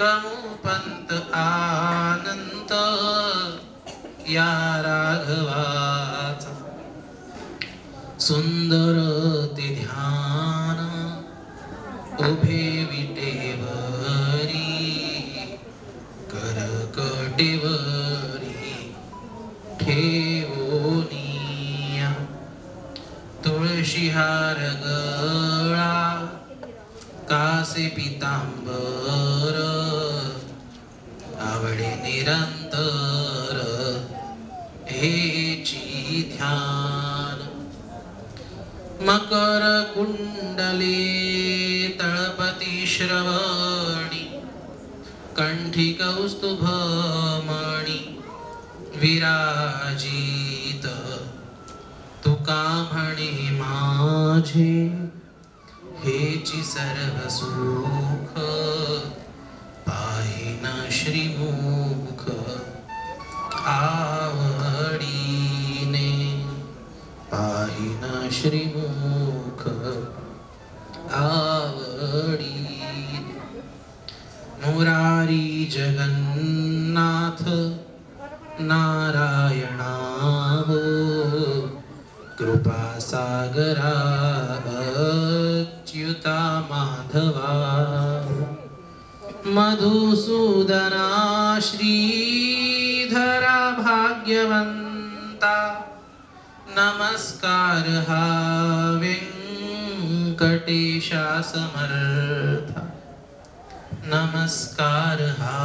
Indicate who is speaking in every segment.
Speaker 1: गमुपंत आनंत या राघवाचा सुंदर ते ध्यान उभे विटेवरी करकटेवरी ठेवोनिया तुळशी हार गळा कासे पितांबर आवडे निरंतर हेची ध्यान मकर कुंडले तळपती श्रवणी कंठी कौस्तुभमणी विराजित तुका म्हणे माझे हेची सर्व सुख पाहिन श्रीमुख आवडीने पाहिन श्रीमुख आवडीने मुरारी जगन्नाथ नारायणा हो कृपा सागरा अच्युता माधवा मधुसूदना श्रीधरा भाग्यवंता नमस्कार हा व्यंकटेशा समर्था नमस्कार हा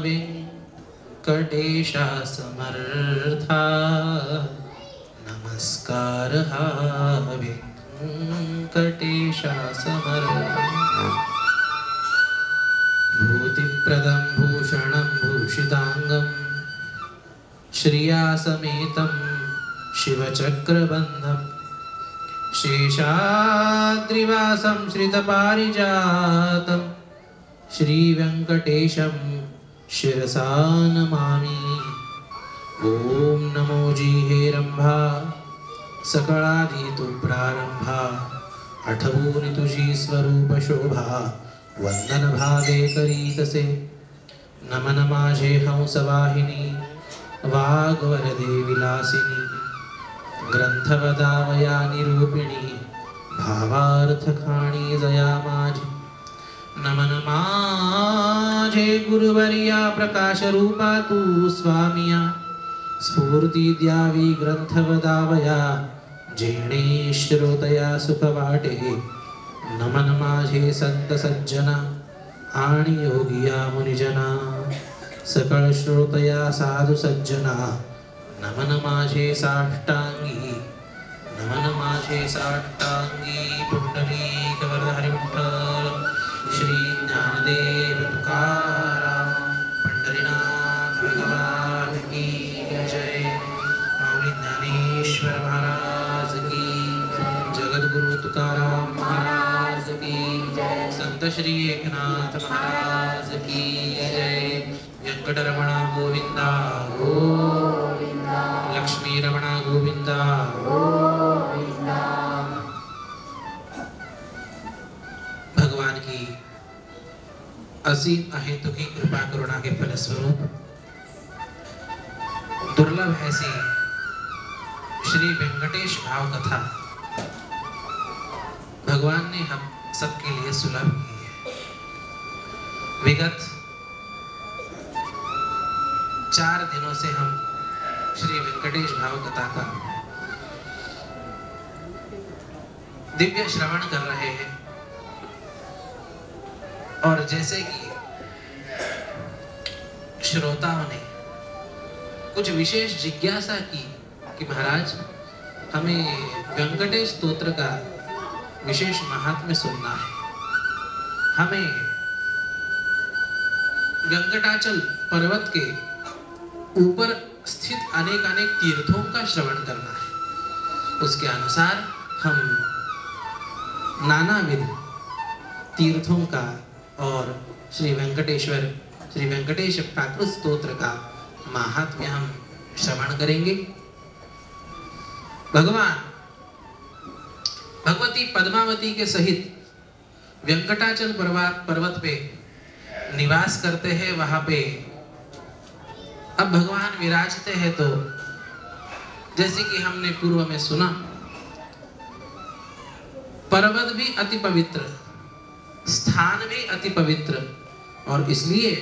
Speaker 1: व्यंकटेशा समर्था नमस्कार हा व्यंकटेशा समर्था भूतिप्रदं भूषणं भूषितांगं श्रिया समेतं शिवचक्रबन्धं शेषाद्रिवासं श्रितपारिजातं श्रीवेङ्कटेशं शिरसा नमामि। ॐ नमो जिहेरंभा सकळादि तु प्रारंभा आठवूनि तुझी स्वरूप शोभा वंदन भावे करीतसे नमन माझे हंसवाहिनी वाग्वरदे विलासिनी ग्रंथवदावया निरूपिणी भावार्थ खाणी जया माझी नमन माझे गुरुवर्या प्रकाश रूपा तू स्वामिया स्फूर्ती द्यावी ग्रंथवदावया जेणे श्रोतया सुख वाटे नमन माझे संत सज्जना आणि योगिया मुनिजना सकळ श्रोतया साधु सज्जना नमन माझे साष्टांगी नमन माझे साष्टांगी पुंडलीक वरदहरि विठ्ठल श्री ज्ञानदेव तुकाराम पंढरीनाथ भगवान की जय माऊली ज्ञानेश्वर महाराज की जगद्गुरु तुकाराम महाराज की जय संत श्री एकनाथ महाराज की जय वेंकटरमणा गोविंदा गोविंदा लक्ष्मी रमणा गोविंदा गोविंदा। भगवान की असीम अहेतुकी कृपा करुणा के फलस्वरूप दुर्लभ ऐसी श्री वेंकटेश भाव कथा भगवान ने हम सबके लिए सुलभ की है। विगत 4 दिनों से हम श्री वेंकटेश भाव कथा का दिव्य श्रवण कर रहे हैं और जैसे कि श्रोताओं ने कुछ विशेष जिज्ञासा की कि महाराज हमें वेंकटेश स्तोत्र का विशेष महात्म्य सुनना है, हमें वेंकटाचल पर्वत के ऊपर स्थित अनेक तीर्थों का श्रवण करना है। उसके अनुसार हम नानाविध तीर्थों का और श्री वेंकटेश प्राकृत स्तोत्र का महात्म्य हम श्रवण करेंगे। भगवान भगवती पद्मावती के सहित वेंकटाचल पर्वत पे निवास करते हैं वहां पे अब भगवान विराजते हैं। तो जैसे कि हमने पूर्व में सुना, पर्वत भी अति पवित्र, स्थान भी अति पवित्र, और इसलिए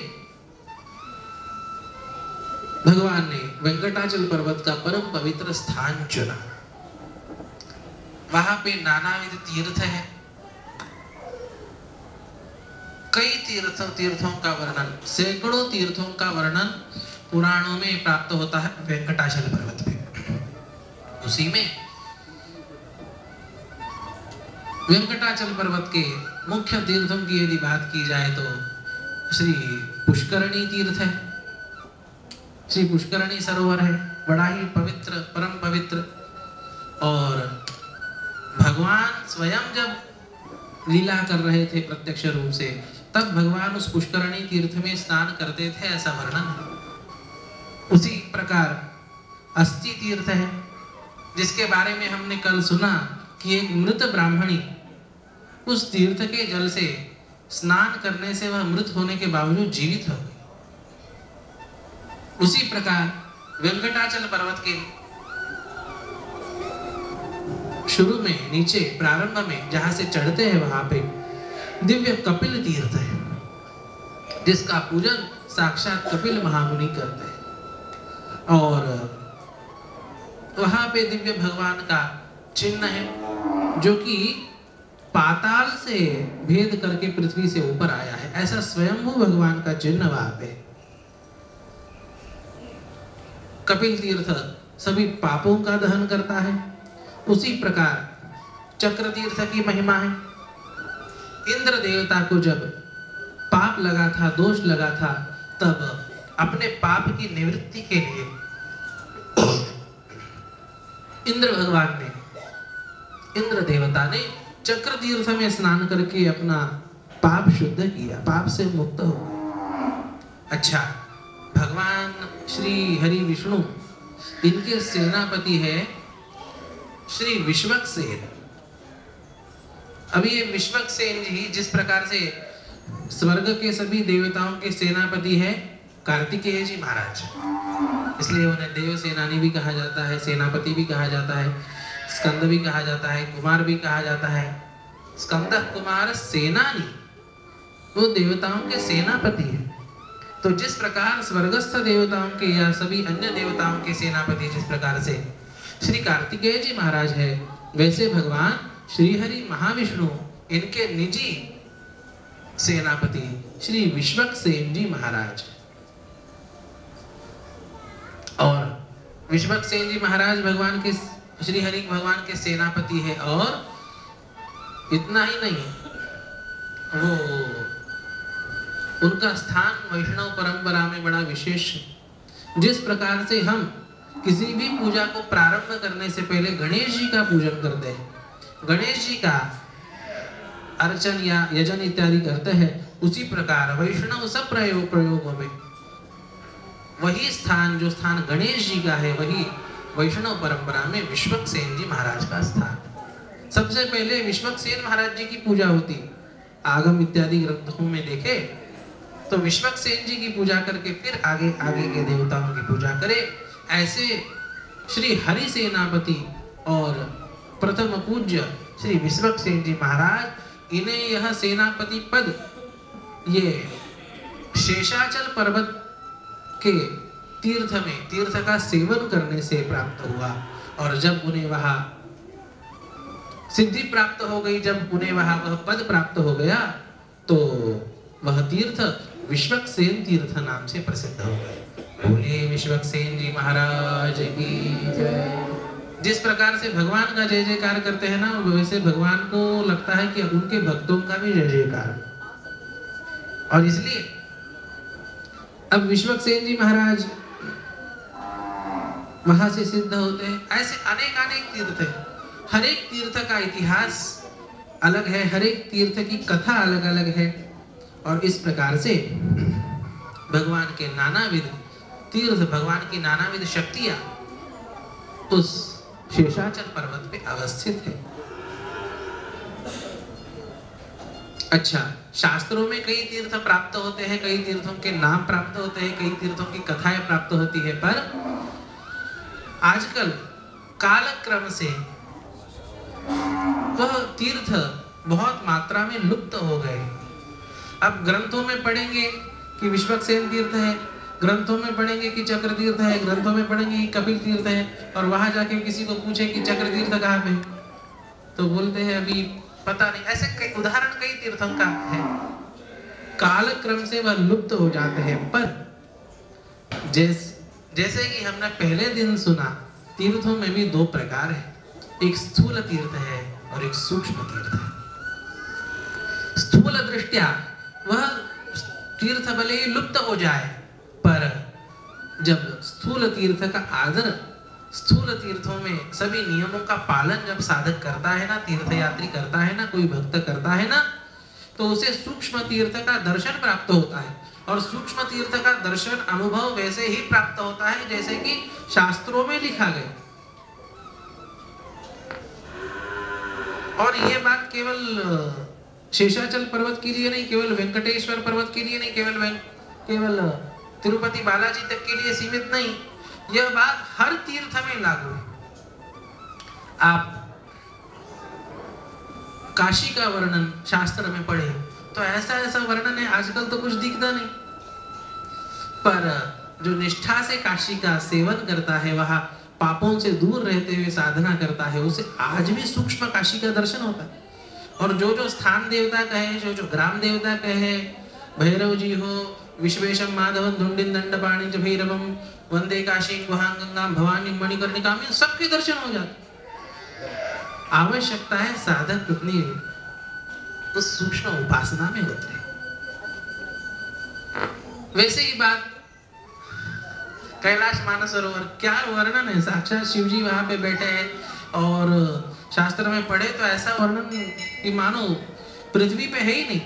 Speaker 1: भगवान ने वेंकटाचल पर्वत का परम पवित्र स्थान चुना। वहां पे नानाविध तीर्थ है, कई तीर्थों का वर्णन, सैकड़ों तीर्थों का वर्णन पुराणों में प्राप्त होता है वेंकटाचल पर्वत पे। उसी में वेंकटाचल पर्वत के मुख्य तीर्थों की यदि बात की जाए तो श्री पुष्करणी तीर्थ है, श्री पुष्करणी सरोवर है, बड़ा ही पवित्र, परम पवित्र। और भगवान स्वयं जब लीला कर रहे थे प्रत्यक्ष रूप से, तब भगवान उस पुष्करणी तीर्थ में स्नान करते थे, ऐसा वर्णन है। उसी प्रकार अस्ति तीर्थ है, जिसके बारे में हमने कल सुना कि एक मृत ब्राह्मणी उस तीर्थ के जल से स्नान करने से वह मृत होने के बावजूद जीवित हो गई। उसी प्रकार वेंकटाचल पर्वत के शुरू में, नीचे प्रारंभ में जहां से चढ़ते हैं वहां पे दिव्य कपिल तीर्थ है, जिसका पूजन साक्षात कपिल महामुनि करते हैं। और वहां पे दिव्य भगवान का चिन्ह है, जो कि पाताल से भेद करके पृथ्वी से ऊपर आया है, ऐसा स्वयंभू भगवान का चिन्ह वहां पे। कपिल तीर्थ सभी पापों का दहन करता है। उसी प्रकार चक्र तीर्थ की महिमा है। इंद्र देवता को जब पाप लगा था, दोष लगा था, तब अपने पाप की निवृत्ति के लिए इंद्र भगवान ने, इंद्र देवता ने चक्र तीर्थ में स्नान करके अपना पाप शुद्ध किया, पाप से मुक्त हो गए। अच्छा, भगवान श्री हरि विष्णु, इनके सेनापति है श्री विश्वक्सेन। अभी ये विश्वक्सेन जी जिस प्रकार से स्वर्ग के सभी देवताओं के सेनापति है कार्तिकेय जी महाराज, इसलिए उन्हें देव सेनानी भी कहा जाता है, सेनापति भी कहा जाता है, स्कंद भी कहा जाता है, कुमार भी कहा जाता है। स्कंद कुमार सेनानी, वो देवताओं के सेनापति है। तो जिस प्रकार स्वर्गस्थ देवताओं के या सभी अन्य देवताओं के सेनापति जिस प्रकार से श्री कार्तिकेय जी महाराज है, वैसे भगवान श्री हरि महाविष्णु, इनके निजी सेनापति श्री विश्वक्सेन जी महाराज। और विश्वक्सेन जी महाराज भगवान के, श्री हरि भगवान के सेनापति है। और इतना ही नहीं, वो उनका स्थान वैष्णव परंपरा में बड़ा विशेष है। जिस प्रकार से हम किसी भी पूजा को प्रारंभ करने से पहले गणेश जी का पूजन करते हैं, गणेश जी का अर्चन या यजन इत्यादि करते हैं, उसी प्रकार वैष्णव सब प्रयोगों में वही स्थान, जो स्थान गणेश जी का है, वही वैष्णव परंपरा में विश्वक्सेन जी महाराज का स्थान। सबसे पहले विश्वक्सेन महाराज जी की पूजा होती। आगम इत्यादि ग्रंथों में देखे तो विश्वक्सेन जी की पूजा करके फिर आगे आगे के देवताओं की पूजा करे। ऐसे श्री हरि सेनापति और प्रथम पूज्य श्री विश्वक्सेन जी महाराज, इन्हें यह सेनापति पद ये शेषाचल पर्वत के तीर्थ में, तीर्थ का सेवन करने से प्राप्त हुआ। और जब उन्हें वहां सिद्धि प्राप्त हो गई, जब उन्हें वहां वह पद प्राप्त हो गया, तो वह तीर्थ विश्वक्सेन तीर्थ नाम से प्रसिद्ध हो गए। बोले विश्वक्सेन जी महाराज की जय। जिस प्रकार से भगवान का जय जयकार करते हैं ना, वैसे भगवान को लगता है कि उनके भक्तों का भी जय जयकार। और इसलिए अब विश्वक्सेन जी महाराज वहां से सिद्ध होते हैं। ऐसे अनेक अनेक तीर्थ है, हर एक तीर्थ का इतिहास अलग है, हर एक तीर्थ की कथा अलग अलग है। और इस प्रकार से भगवान के नानाविध तीर्थ, भगवान की नानाविध शक्तियां उस शेषाचल पर्वत पे अवस्थित है। अच्छा, शास्त्रों में कई तीर्थ प्राप्त होते हैं, कई तीर्थों के नाम प्राप्त होते हैं, कई तीर्थों की कथाएं प्राप्त होती है, पर आजकल कालक्रम से वह तीर्थ बहुत मात्रा में लुप्त हो गए। अब ग्रंथों में पढ़ेंगे कि विश्वक्सेन तीर्थ है, ग्रंथों में पढ़ेंगे कि चक्र तीर्थ है, ग्रंथों में पढ़ेंगे कि कपिल तीर्थ है, और वहां जाके किसी को पूछे कि चक्र तीर्थ कहाँ पे, तो बोलते हैं अभी पता नहीं। ऐसे उदाहरण कई तीर्थों का है, कालक्रम से वह लुप्त हो जाते हैं। पर जैसे कि हमने पहले दिन सुना, तीर्थों में भी दो प्रकार है, एक स्थूल तीर्थ है और एक सूक्ष्म तीर्थ है। स्थूल दृष्टया वह तीर्थ भले ही लुप्त हो जाए, पर जब स्थूल तीर्थ का आदर, स्थूल तीर्थों में सभी नियमों का पालन जब साधक करता है ना, तीर्थयात्री करता है ना, कोई भक्त करता है ना, तो उसे सूक्ष्म तीर्थ का दर्शन प्राप्त होता है। और सूक्ष्म तीर्थ का दर्शन अनुभव वैसे ही प्राप्त होता है जैसे कि शास्त्रों में लिखा गया। और ये बात केवल शेषाचल पर्वत के लिए नहीं, केवल वेंकटेश्वर पर्वत के लिए नहीं, केवल तिरुपति बालाजी तक के लिए सीमित नहीं, यह बात हर तीर्थ में लागू है। आप काशी का वर्णन शास्त्र में पढ़े तो ऐसा ऐसा वर्णन है, आजकल तो कुछ दिखता नहीं, पर जो निष्ठा से काशी का सेवन करता है, वहां पापों से दूर रहते हुए साधना करता है, उसे आज भी सूक्ष्म काशी का दर्शन होता है। और जो स्थान देवता कहे, जो ग्राम देवता कहे, भैरव जी हो, विश्वेशम माधवन धुंडिन दंडपाणि च भैरवम वंदे काशी गुहां गंगा भवानी मणिकर्णिका, में सबके दर्शन हो जाते। आवश्यकता है साधक कितनी उस सूक्ष्म उपासना में उतरे। वैसे ही बात कैलाश मानसरोवर, क्या वर्णन है, साक्षात शिव जी वहां पे बैठे हैं, और शास्त्र में पढ़े तो ऐसा वर्णन कि मानो पृथ्वी पे है ही नहीं,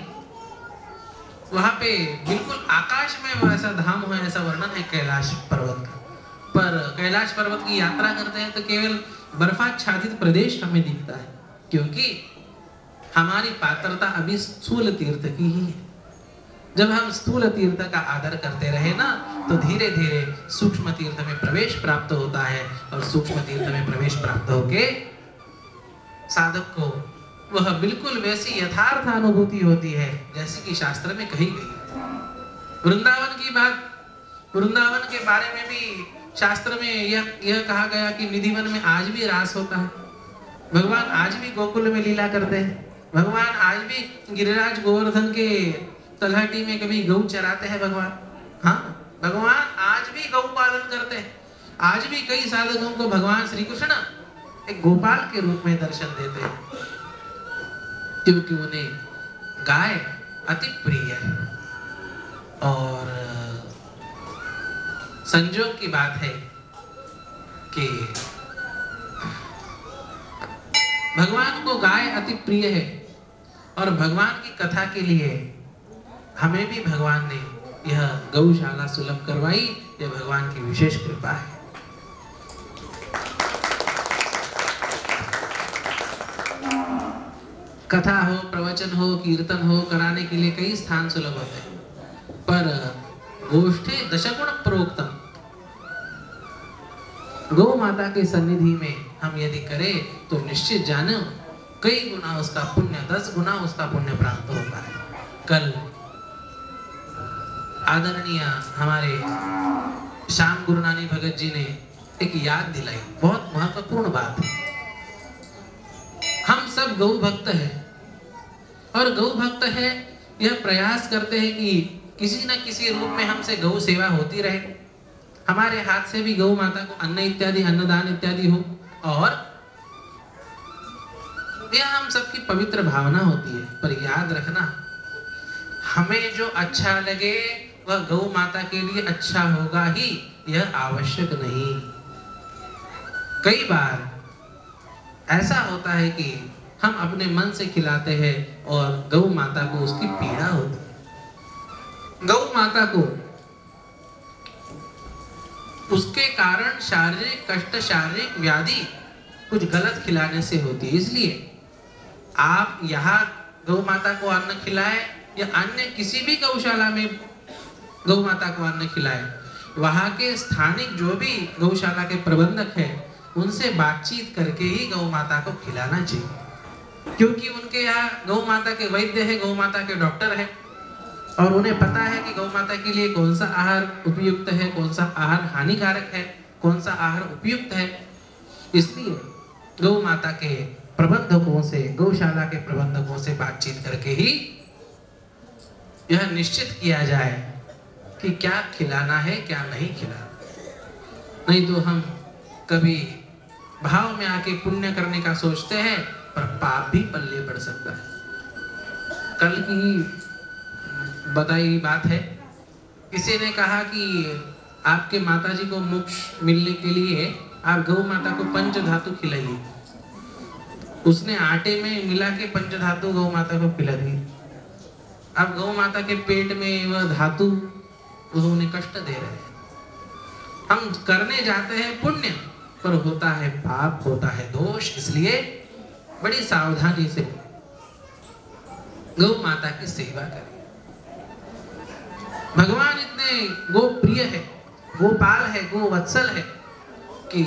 Speaker 1: वहां पे बिल्कुल आकाश में वैसा धाम है, ऐसा वर्णन है कैलाश पर्वत का। पर कैलाश पर्वत की यात्रा करते हैं तो केवल बर्फाच्छादित प्रदेश हमें दिखता है, क्योंकि हमारी पात्रता अभी स्थूल तीर्थ की ही है। जब हम स्थूल तीर्थ का आदर करते रहे ना, तो धीरे धीरे सूक्ष्म तीर्थ में प्रवेश प्राप्त होता है, और सूक्ष्म तीर्थ में प्रवेश प्राप्त होके साधक को वह बिल्कुल वैसी यथार्थ अनुभूति होती है जैसी कि शास्त्र में कही गई। वृंदावन की बात, वृंदावन के बारे में भी शास्त्र में यह कहा गया कि निधिवन में आज भी रास होता है, भगवान आज भी गोकुल में लीला करते हैं, भगवान आज भी गिरिराज गोवर्धन के तलहटी में कभी गौ चराते हैं भगवान। हाँ, भगवान आज भी गौ पालन करते हैं। आज भी कई साधकों को भगवान श्री कृष्ण एक गोपाल के रूप में दर्शन देते हैं, क्योंकि उन्हें गाय अति प्रिय है। और संजोग की बात है कि भगवान को गाय अति प्रिय है, और भगवान की कथा के लिए हमें भी भगवान ने यह गौशाला सुलभ करवाई। यह भगवान की विशेष कृपा है। कथा हो, प्रवचन हो, कीर्तन हो, कराने के लिए कई स्थान सुलभ होते हैं, पर गोष्ठी दशगुण प्रोक्तम, गौ माता के सन्निधि में हम यदि करें तो निश्चित जानो कई गुना उसका पुण्य, 10 गुना उसका पुण्य प्राप्त होता है। कल आदरणीय हमारे श्याम गुरुनानी भगत जी ने एक याद दिलाई, बहुत महत्वपूर्ण बात है। हम सब गौ भक्त हैं, और गौ भक्त है यह प्रयास करते हैं कि किसी न किसी रूप में हमसे गौ सेवा होती रहे, हमारे हाथ से भी गौ माता को अन्न इत्यादि, अन्नदान इत्यादि हो, और यह हम सबकी पवित्र भावना होती है। पर याद रखना, हमें जो अच्छा लगे वह गौ माता के लिए अच्छा होगा ही, यह आवश्यक नहीं। कई बार ऐसा होता है कि हम अपने मन से खिलाते हैं और गौ माता को उसकी पीड़ा होती है। गौ माता को उसके कारण शारीरिक कष्ट, शारीरिक व्याधि कुछ गलत खिलाने से होती है। इसलिए आप यहाँ गौ माता को अन्न खिलाए या अन्य किसी भी गौशाला में गौ माता को अन्न खिलाए, वहाँ के स्थानिक जो भी गौशाला के प्रबंधक हैं उनसे बातचीत करके ही गौ माता को खिलाना चाहिए, क्योंकि उनके यहाँ गौ माता के वैद्य है, गौ माता के डॉक्टर है और उन्हें पता है कि गौ माता के लिए कौन सा आहार उपयुक्त है, कौन सा आहार हानिकारक है, कौन सा आहार उपयुक्त है। इसलिए गौ माता के प्रबंधकों से, गौशाला के प्रबंधकों से बातचीत करके ही यह निश्चित किया जाए कि क्या खिलाना है, क्या नहीं खिलाना। नहीं तो हम कभी भाव में आके पुण्य करने का सोचते हैं पर पाप भी पल्ले पड़ सकता है। कल की बताई बात है, किसी ने कहा कि आपके माताजी को मोक्ष मिलने के लिए आप गौ माता को पंच धातु खिलाइए। उसने आटे में मिला के पंच धातु गौ माता को खिला दी। अब गौ माता के पेट में वह धातु उन्हें कष्ट दे रहे हैं। हम करने जाते हैं पुण्य पर होता है पाप, होता है दोष। इसलिए बड़ी सावधानी से गौ माता की सेवा करें। भगवान इतने गो प्रिय है, गोपाल है, गो वत्सल है कि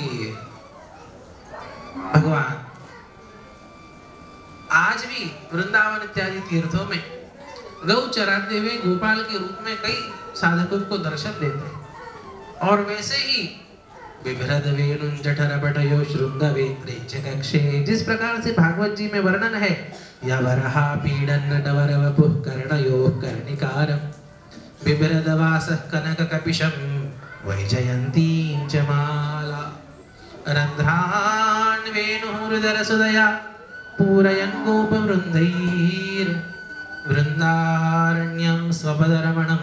Speaker 1: भगवान आज भी वृंदावन इत्यादि तीर्थों में गौ चराते हुए गोपाल के रूप में कई साधकों को दर्शन देते हैं। और वैसे ही बिभ्रद वेणुं जठरपटयो शृंगवेत्रे च कक्षे, जिस प्रकार से भागवत जी में वर्णन है, यवरहा पीडन नटवर वपुः कर्णयोः कर्णिकारम् बिभ्रदवासः कनककपिशं वैजयन्तीं च माला रन्ध्रान् वेणुरुदरसुदया पूरयन् गोपवृन्दैर् वृन्दारण्यं स्वपदरमणं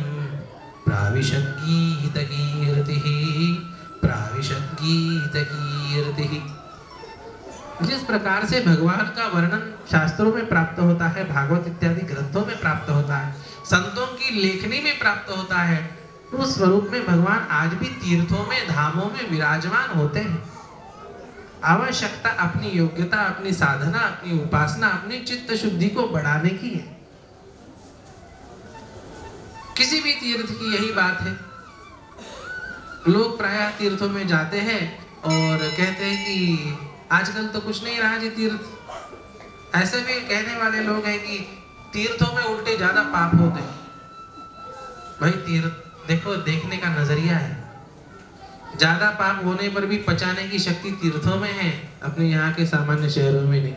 Speaker 1: प्राविशद्गीतकीर्तिः प्राविशद्गीतकीर्तिः। जिस प्रकार से भगवान का वर्णन शास्त्रों में प्राप्त होता है, भागवत इत्यादि ग्रंथों में प्राप्त होता है, संतों की लेखनी में प्राप्त होता है, उस स्वरूप में भगवान आज भी तीर्थों में, धामों में विराजमान होते हैं। आवश्यकता अपनी योग्यता, अपनी साधना, अपनी उपासना, अपनी चित्त शुद्धि को बढ़ाने की है। किसी भी तीर्थ की यही बात है। लोग प्रायः तीर्थों में जाते हैं और कहते हैं कि आजकल तो कुछ नहीं रहा जी तीर्थ। ऐसे भी कहने वाले लोग हैं कि तीर्थों में उल्टे ज्यादा पाप होते हैं। भाई तीर्थ देखो, देखने का नजरिया है। ज्यादा पाप होने पर भी पचाने की शक्ति तीर्थों में है, अपने यहाँ के सामान्य शहरों में नहीं।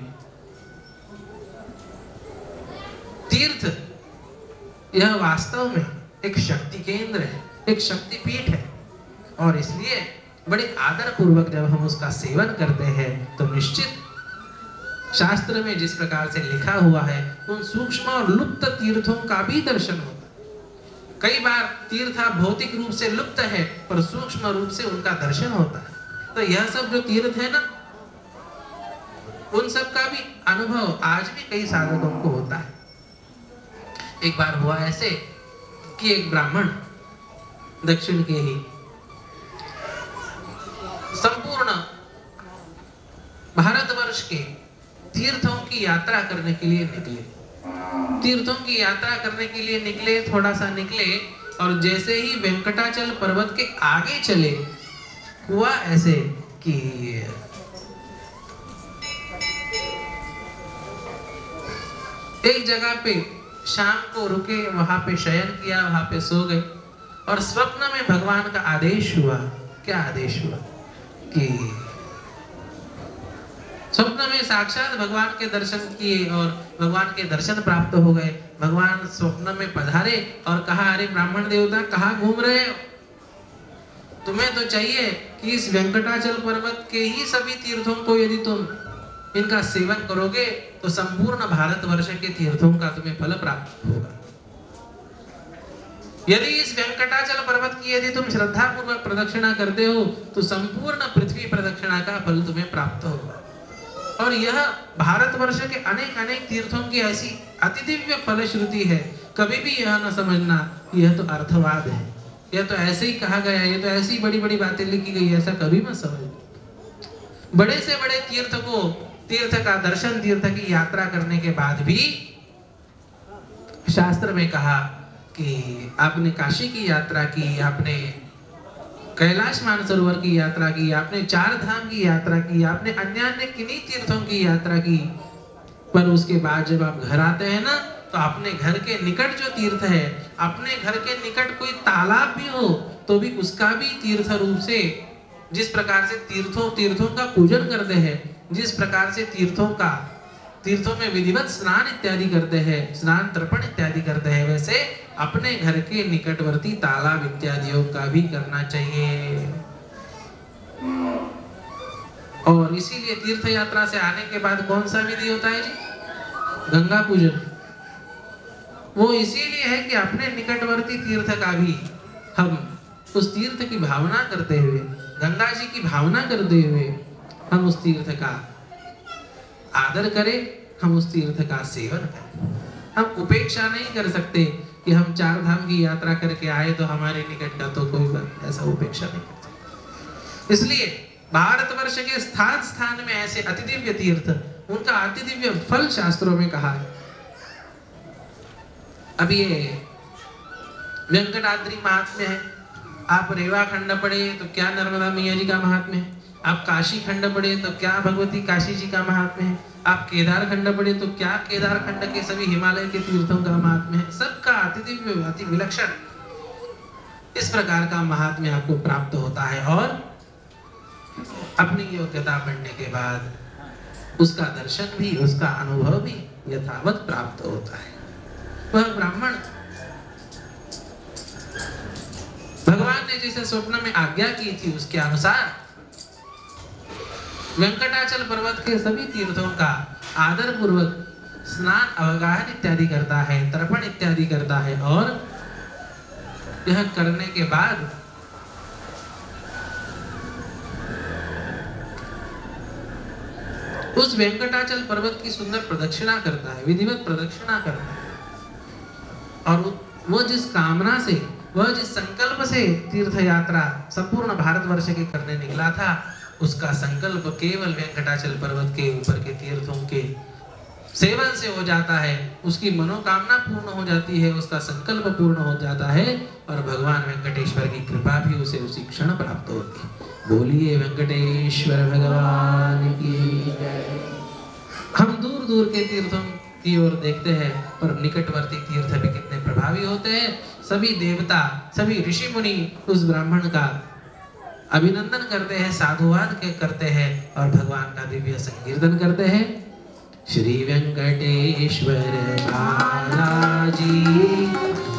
Speaker 1: तीर्थ यह वास्तव में एक शक्ति केंद्र है, एक शक्ति पीठ है और इसलिए बड़े आदर पूर्वक जब हम उसका सेवन करते हैं तो निश्चित शास्त्र में जिस प्रकार से लिखा हुआ है उन सूक्ष्म और लुप्त तीर्थों का भी दर्शन होता है। कई बार तीर्थ भौतिक रूप से लुप्त है पर सूक्ष्म रूप से उनका दर्शन होता है। तो यह सब जो तीर्थ है ना, उन सब का भी अनुभव आज भी कई साधकों को होता है। एक बार हुआ ऐसे कि एक ब्राह्मण दक्षिण के ही संपूर्ण भारतवर्ष के तीर्थों की यात्रा करने के लिए निकले। तीर्थों की यात्रा करने के लिए निकले, थोड़ा सा निकले और जैसे ही वेंकटाचल पर्वत के आगे चले, हुआ ऐसे कि एक जगह पे शाम को रुके, वहां पे शयन किया, वहां पे सो गए और स्वप्न में भगवान का आदेश हुआ। क्या आदेश हुआ कि स्वप्न में साक्षात भगवान के दर्शन किए और भगवान के दर्शन प्राप्त हो गए। भगवान स्वप्न में पधारे और कहा, अरे ब्राह्मण देवता कहाँ घूम रहे हो? तुम्हें तो चाहिए कि इस वेंकटाचल पर्वत के ही सभी तीर्थों को यदि तुम इनका सेवन करोगे तो संपूर्ण भारतवर्ष के तीर्थों का तुम्हें फल प्राप्त होगा। यदि इस वेंकटाचल पर्वत की यदि तुम श्रद्धा पूर्वक प्रदक्षिणा करते हो तो संपूर्ण पृथ्वी प्रदक्षिणा का फल तुम्हें प्राप्त होगा। और यह भारतवर्ष के अनेक अनेक तीर्थों की ऐसी अति दिव्य फलश्रुति है। कभी भी यह न समझना यह तो अर्थवाद है, यह तो ऐसे ही कहा गया, ये तो ऐसी बड़ी बड़ी बातें लिखी गई, ऐसा कभी मत समझ। बड़े से बड़े तीर्थ को, तीर्थ का दर्शन, तीर्थ की यात्रा करने के बाद भी शास्त्र में कहा कि आपने काशी की यात्रा की, आपने कैलाश मानसरोवर की यात्रा की, आपने चार धाम की यात्रा की, आपने अन्य किन्हीं तीर्थों की यात्रा की, पर उसके बाद जब आप घर आते हैं ना, तो अपने घर के निकट जो तीर्थ है, अपने घर के निकट कोई तालाब भी हो तो भी उसका भी तीर्थ रूप से, जिस प्रकार से तीर्थों का पूजन करते हैं, जिस प्रकार से तीर्थों में विधिवत स्नान इत्यादि करते हैं, स्नान तर्पण इत्यादि करते हैं, वैसे अपने घर के निकटवर्ती तालाब इत्यादियों का भी करना चाहिए। और इसीलिए तीर्थ यात्रा से आने के बाद कौन सा विधि होता है जी? गंगा पूजन। वो इसीलिए है कि अपने निकटवर्ती तीर्थ का भी हम उस तीर्थ की भावना करते हुए, गंगा जी की भावना करते हुए हम उस तीर्थ का आदर करें, हम उस तीर्थ का सेवन करें। हम उपेक्षा नहीं कर सकते कि हम चार धाम की यात्रा करके आए तो हमारे निकट का तो कोई बात, ऐसा उपेक्षा नहीं कर सकते। इसलिए भारतवर्ष के स्थान स्थान में ऐसे अति दिव्य तीर्थ, उनका अति दिव्य फल शास्त्रों में कहा है। अब ये वेंकटाद्रि महात्म्य है। आप रेवा खंड पढ़े तो क्या नर्मदा मैया जी का महात्म्य है, आप काशी खंड पढ़े तो क्या भगवती काशी जी का महात्म्य है, आप केदार खंड पढ़े तो क्या केदार खंड के सभी हिमालय के तीर्थों का महात्म्य है। सबका अति दिव्य, अति विलक्षण इस प्रकार का महात्म्य आपको प्राप्त होता है। और अपनी योग्यता बढ़ने के बाद उसका दर्शन भी, उसका अनुभव भी यथावत प्राप्त होता है। वह ब्राह्मण भगवान ने जैसे स्वप्न में आज्ञा की थी उसके अनुसार वेंकटाचल पर्वत के सभी तीर्थों का आदर पूर्वक स्नान, अवगाहन इत्यादि करता है, तर्पण इत्यादि करता है। और यह करने के बाद उस वेंकटाचल पर्वत की सुंदर प्रदक्षिणा करता है, विधिवत प्रदक्षिणा करता है। और वो जिस कामना से, वह जिस संकल्प से तीर्थ यात्रा संपूर्ण भारतवर्ष के करने निकला था, उसका संकल्प केवल वेंकटाचल पर्वत के ऊपर के तीर्थों के सेवन से हो जाता है। उसकी मनोकामना पूर्ण हो जाती है, उसका संकल्प पूर्ण हो जाता है और भगवान वेंकटेश्वर की कृपा भी उसे उसी क्षण प्राप्त होती है। बोलिए वेंकटेश्वर भगवान की जय। हम दूर दूर के तीर्थों की ओर देखते हैं, पर निकटवर्ती तीर्थ भी कितने प्रभावी होते हैं। सभी देवता, सभी ऋषि मुनि उस ब्राह्मण का अभिनंदन करते हैं, साधुवाद करते हैं और भगवान का दिव्य संकीर्तन करते हैं। श्री वेंकटेश्वर बालाजी,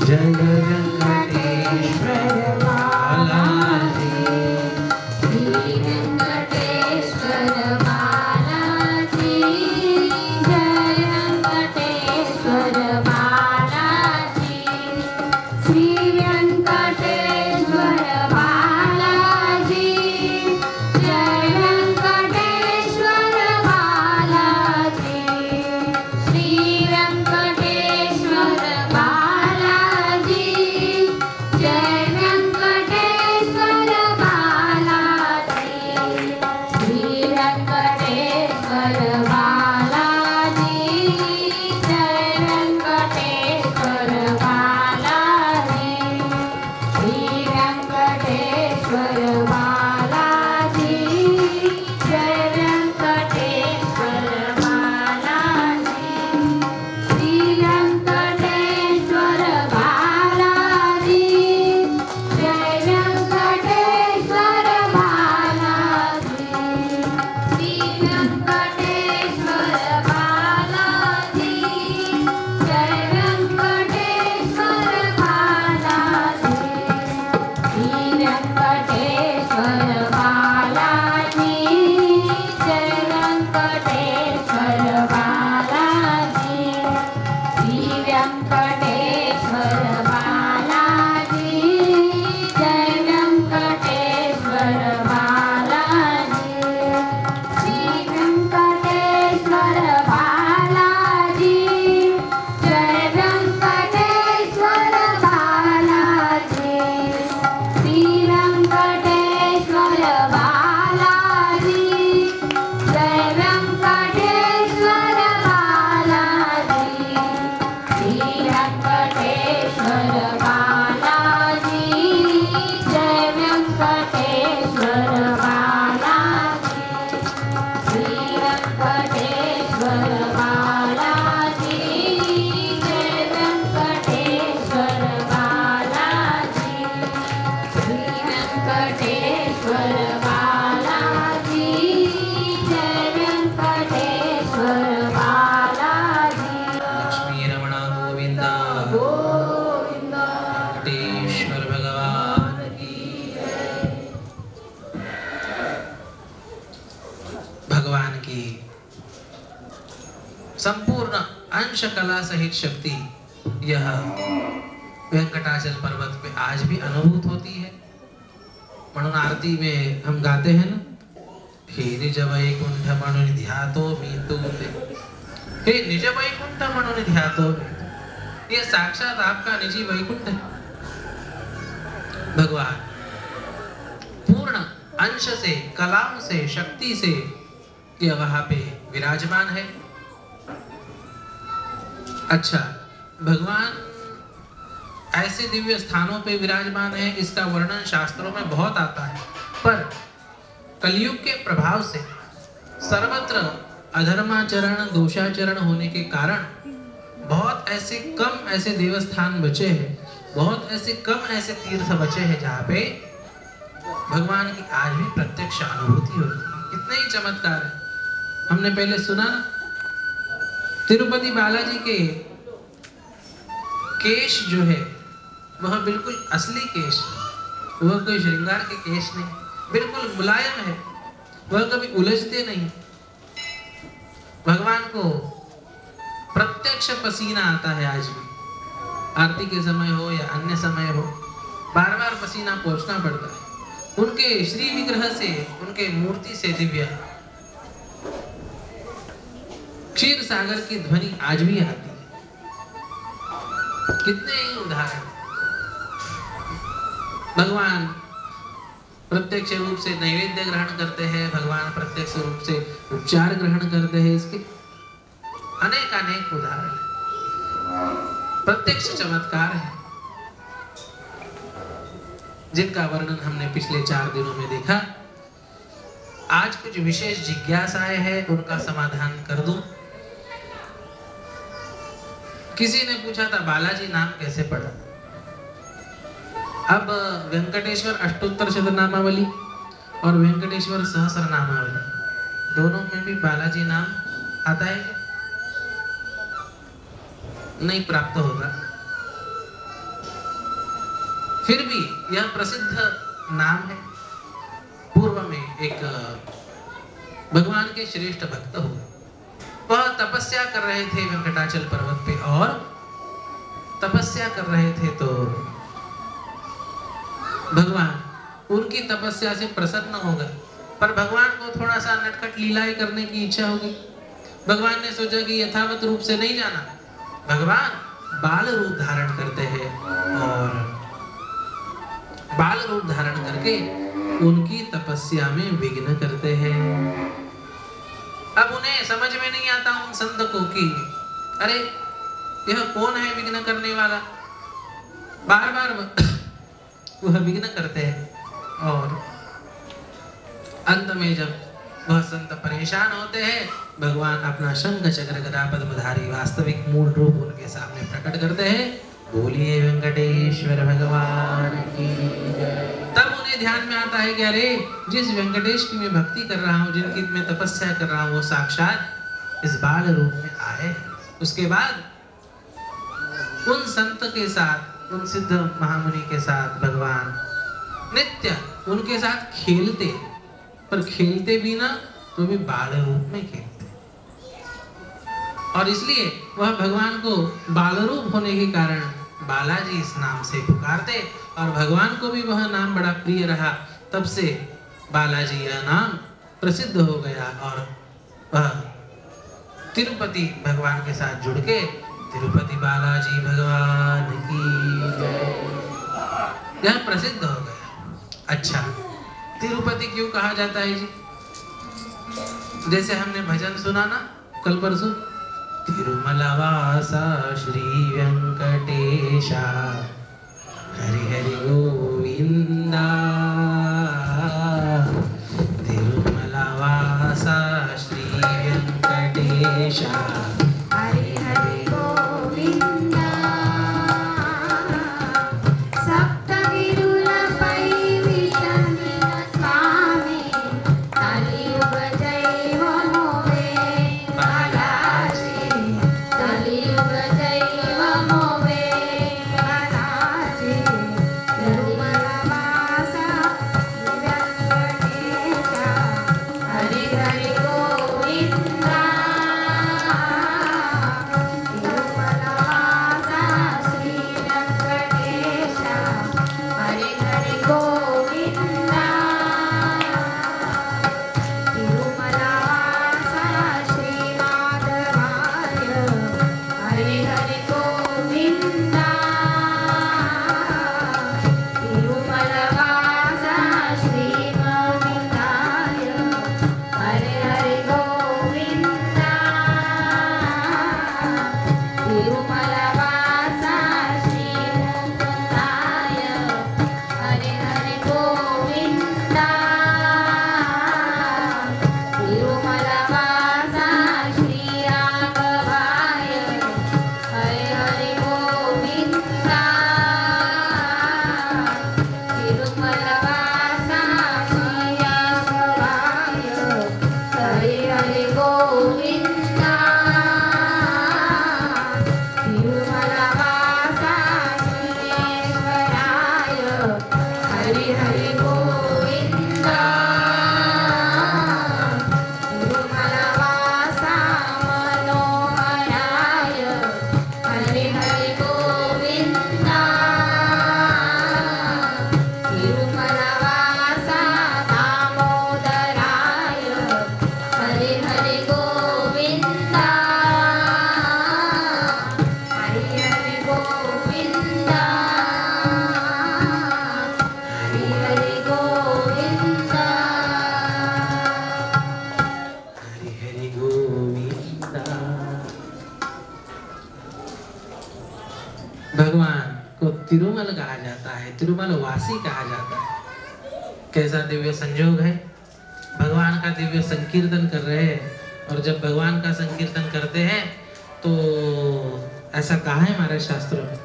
Speaker 1: जय वेंकटेश्वर बालाजी,
Speaker 2: श्री वेंकटेश्वर बालाजी, जय वेंकटेश्वर बालाजी, श्री वेंकटेश्वर बालाजी, जय वेंकटेश्वर बालाजी, श्री वेंकटेश्वर बालाजी, जय वेंकटेश्वर बालाजी, श्री वेंकटेश्वर बालाजी, जय वेंकटेश्वर बालाजी, श्री वेंकटेश्वर बालाजी, जय वेंकटेश्वर बालाजी, श्री वेंकटेश्वर बालाजी, जय वेंकटेश्वर बालाजी, श्री वेंकटेश्वर बालाजी, जय वेंकटेश्वर बालाजी, श्री वेंकटेश्वर बालाजी, जय वेंकटेश्वर बालाजी, श्री वेंकटेश्वर बालाजी, जय वेंकटेश्वर बालाजी, श्री वेंकटेश्वर बालाजी, जय वेंकटेश्वर बालाजी, श्री वेंकटेश्वर बालाजी, जय वेंकटेश्वर
Speaker 1: की संपूर्ण अंश कला सहित शक्ति यह वेंकटाचल पर्वत पे आज भी अनुभूत होती है। म्हणून आरती में हम गाते हैं ना, हे निज वैकुंठ म्हणून ध्यातो मी तुते, हे निज वैकुंठ म्हणून ध्यातो। ये साक्षात आपका निजी वैकुंठ है। भगवान पूर्ण अंश से, कलाओं से, शक्ति से ये वहां पे विराजमान है। अच्छा, भगवान ऐसे दिव्य स्थानों पे विराजमान है, इसका वर्णन शास्त्रों में बहुत आता है, पर कलयुग के प्रभाव से सर्वत्र अधर्माचरण, दोषाचरण होने के कारण बहुत ऐसे कम ऐसे देवस्थान बचे हैं, बहुत ऐसे कम ऐसे तीर्थ बचे हैं जहाँ पे भगवान की आज भी प्रत्यक्ष अनुभूति होती है। कितने ही चमत्कार है। हमने पहले सुना ना, तिरुपति बालाजी के केश जो है वह बिल्कुल असली केश, वह कोई श्रृंगार के केश नहीं, बिल्कुल मुलायम है, वह कभी उलझते नहीं। भगवान को प्रत्यक्ष पसीना आता है आज भी, आरती के समय हो या अन्य समय हो, बार बार पसीना पोंछना पड़ता है। उनके श्री विग्रह से, उनके मूर्ति से दिव्य क्षीर सागर की ध्वनि आज भी आती है। कितने ही उदाहरण। भगवान प्रत्यक्ष रूप से नैवेद्य ग्रहण करते हैं, भगवान प्रत्यक्ष रूप से उपचार ग्रहण करते हैं, इसके अनेक अनेक उदाहरण, प्रत्यक्ष चमत्कार है जिनका वर्णन हमने पिछले 4 दिनों में देखा। आज कुछ विशेष जिज्ञासाएं हैं, उनका समाधान कर दूं। किसी ने पूछा था बालाजी नाम कैसे पढ़ा। अब वेंकटेश्वर अष्टोत्तर शतनामावली और वेंकटेश्वर सहस्रनामावली दोनों में भी बालाजी नाम आता है, नहीं प्राप्त होगा। फिर भी यह प्रसिद्ध नाम है। पूर्व में एक भगवान के श्रेष्ठ भक्त हुए, वह तपस्या कर रहे थे वेंकटाचल पर्वत पे, और तपस्या कर रहे थे तो भगवान उनकी तपस्या से प्रसन्न हो गए। पर भगवान को थोड़ा सा नटखट लीलाएं करने की इच्छा होगी। भगवान ने सोचा कि यथावत रूप से नहीं जाना, भगवान बाल रूप धारण करते हैं और बाल रूप धारण करके उनकी तपस्या में विघ्न करते हैं। अब उन्हें समझ में नहीं आता उन संत को कि अरे यह कौन है विघ्न करने वाला। बार बार वह विघ्न करते हैं और अंत में जब वह संत परेशान होते हैं, भगवान अपना शंख चक्र गदा पद्मधारी वास्तविक मूल रूप उनके सामने प्रकट करते हैं। बोलिए वेंकटेश्वर भगवान की जय। तब उन्हें ध्यान में आता है कि अरे जिस वेंकटेश की मैं भक्ति कर रहा हूँ, जिनकी मैं तपस्या कर रहा हूँ, वो साक्षात इस बाल रूप में आए। उसके बाद उन संत के साथ, उन सिद्ध महामुनि के साथ भगवान नित्य उनके साथ खेलते, पर खेलते भी ना तो भी बाल रूप में खेलते। और इसलिए वह भगवान को बाल रूप होने के कारण बालाजी इस नाम से पुकारते, और भगवान को भी वह नाम बड़ा प्रिय रहा। तब से बालाजी यह नाम प्रसिद्ध हो गया और वह तिरुपति भगवान के साथ जुड़ के तिरुपति बालाजी भगवान की जय, यह प्रसिद्ध हो गया। अच्छा, तिरुपति क्यों कहा जाता है जी? जैसे हमने भजन सुना ना कल परसों, तिरुमलवासा श्री वेंकटेशा हरि हरि गोविंदा, तिरुमलवासा श्री वेंकटेशा
Speaker 2: हरि हरि गोविंदा, सप्तगिरुलपै विशन्निन स्वामी, कलियुग दैवमोवे बालाजी, कलियुग दैवमोवे बालाजी, तिरुमलवासा वेंकटेशा हरि हरि गोविंदा।
Speaker 1: हरि गोविंदा। भगवान को तिरुमल कहा जाता है, तिरुमल वासी कहा जाता है। कैसा दिव्य संयोग है, भगवान का दिव्य संकीर्तन कर रहे हैं। और जब भगवान का संकीर्तन करते हैं तो ऐसा कहा है हमारे शास्त्रों में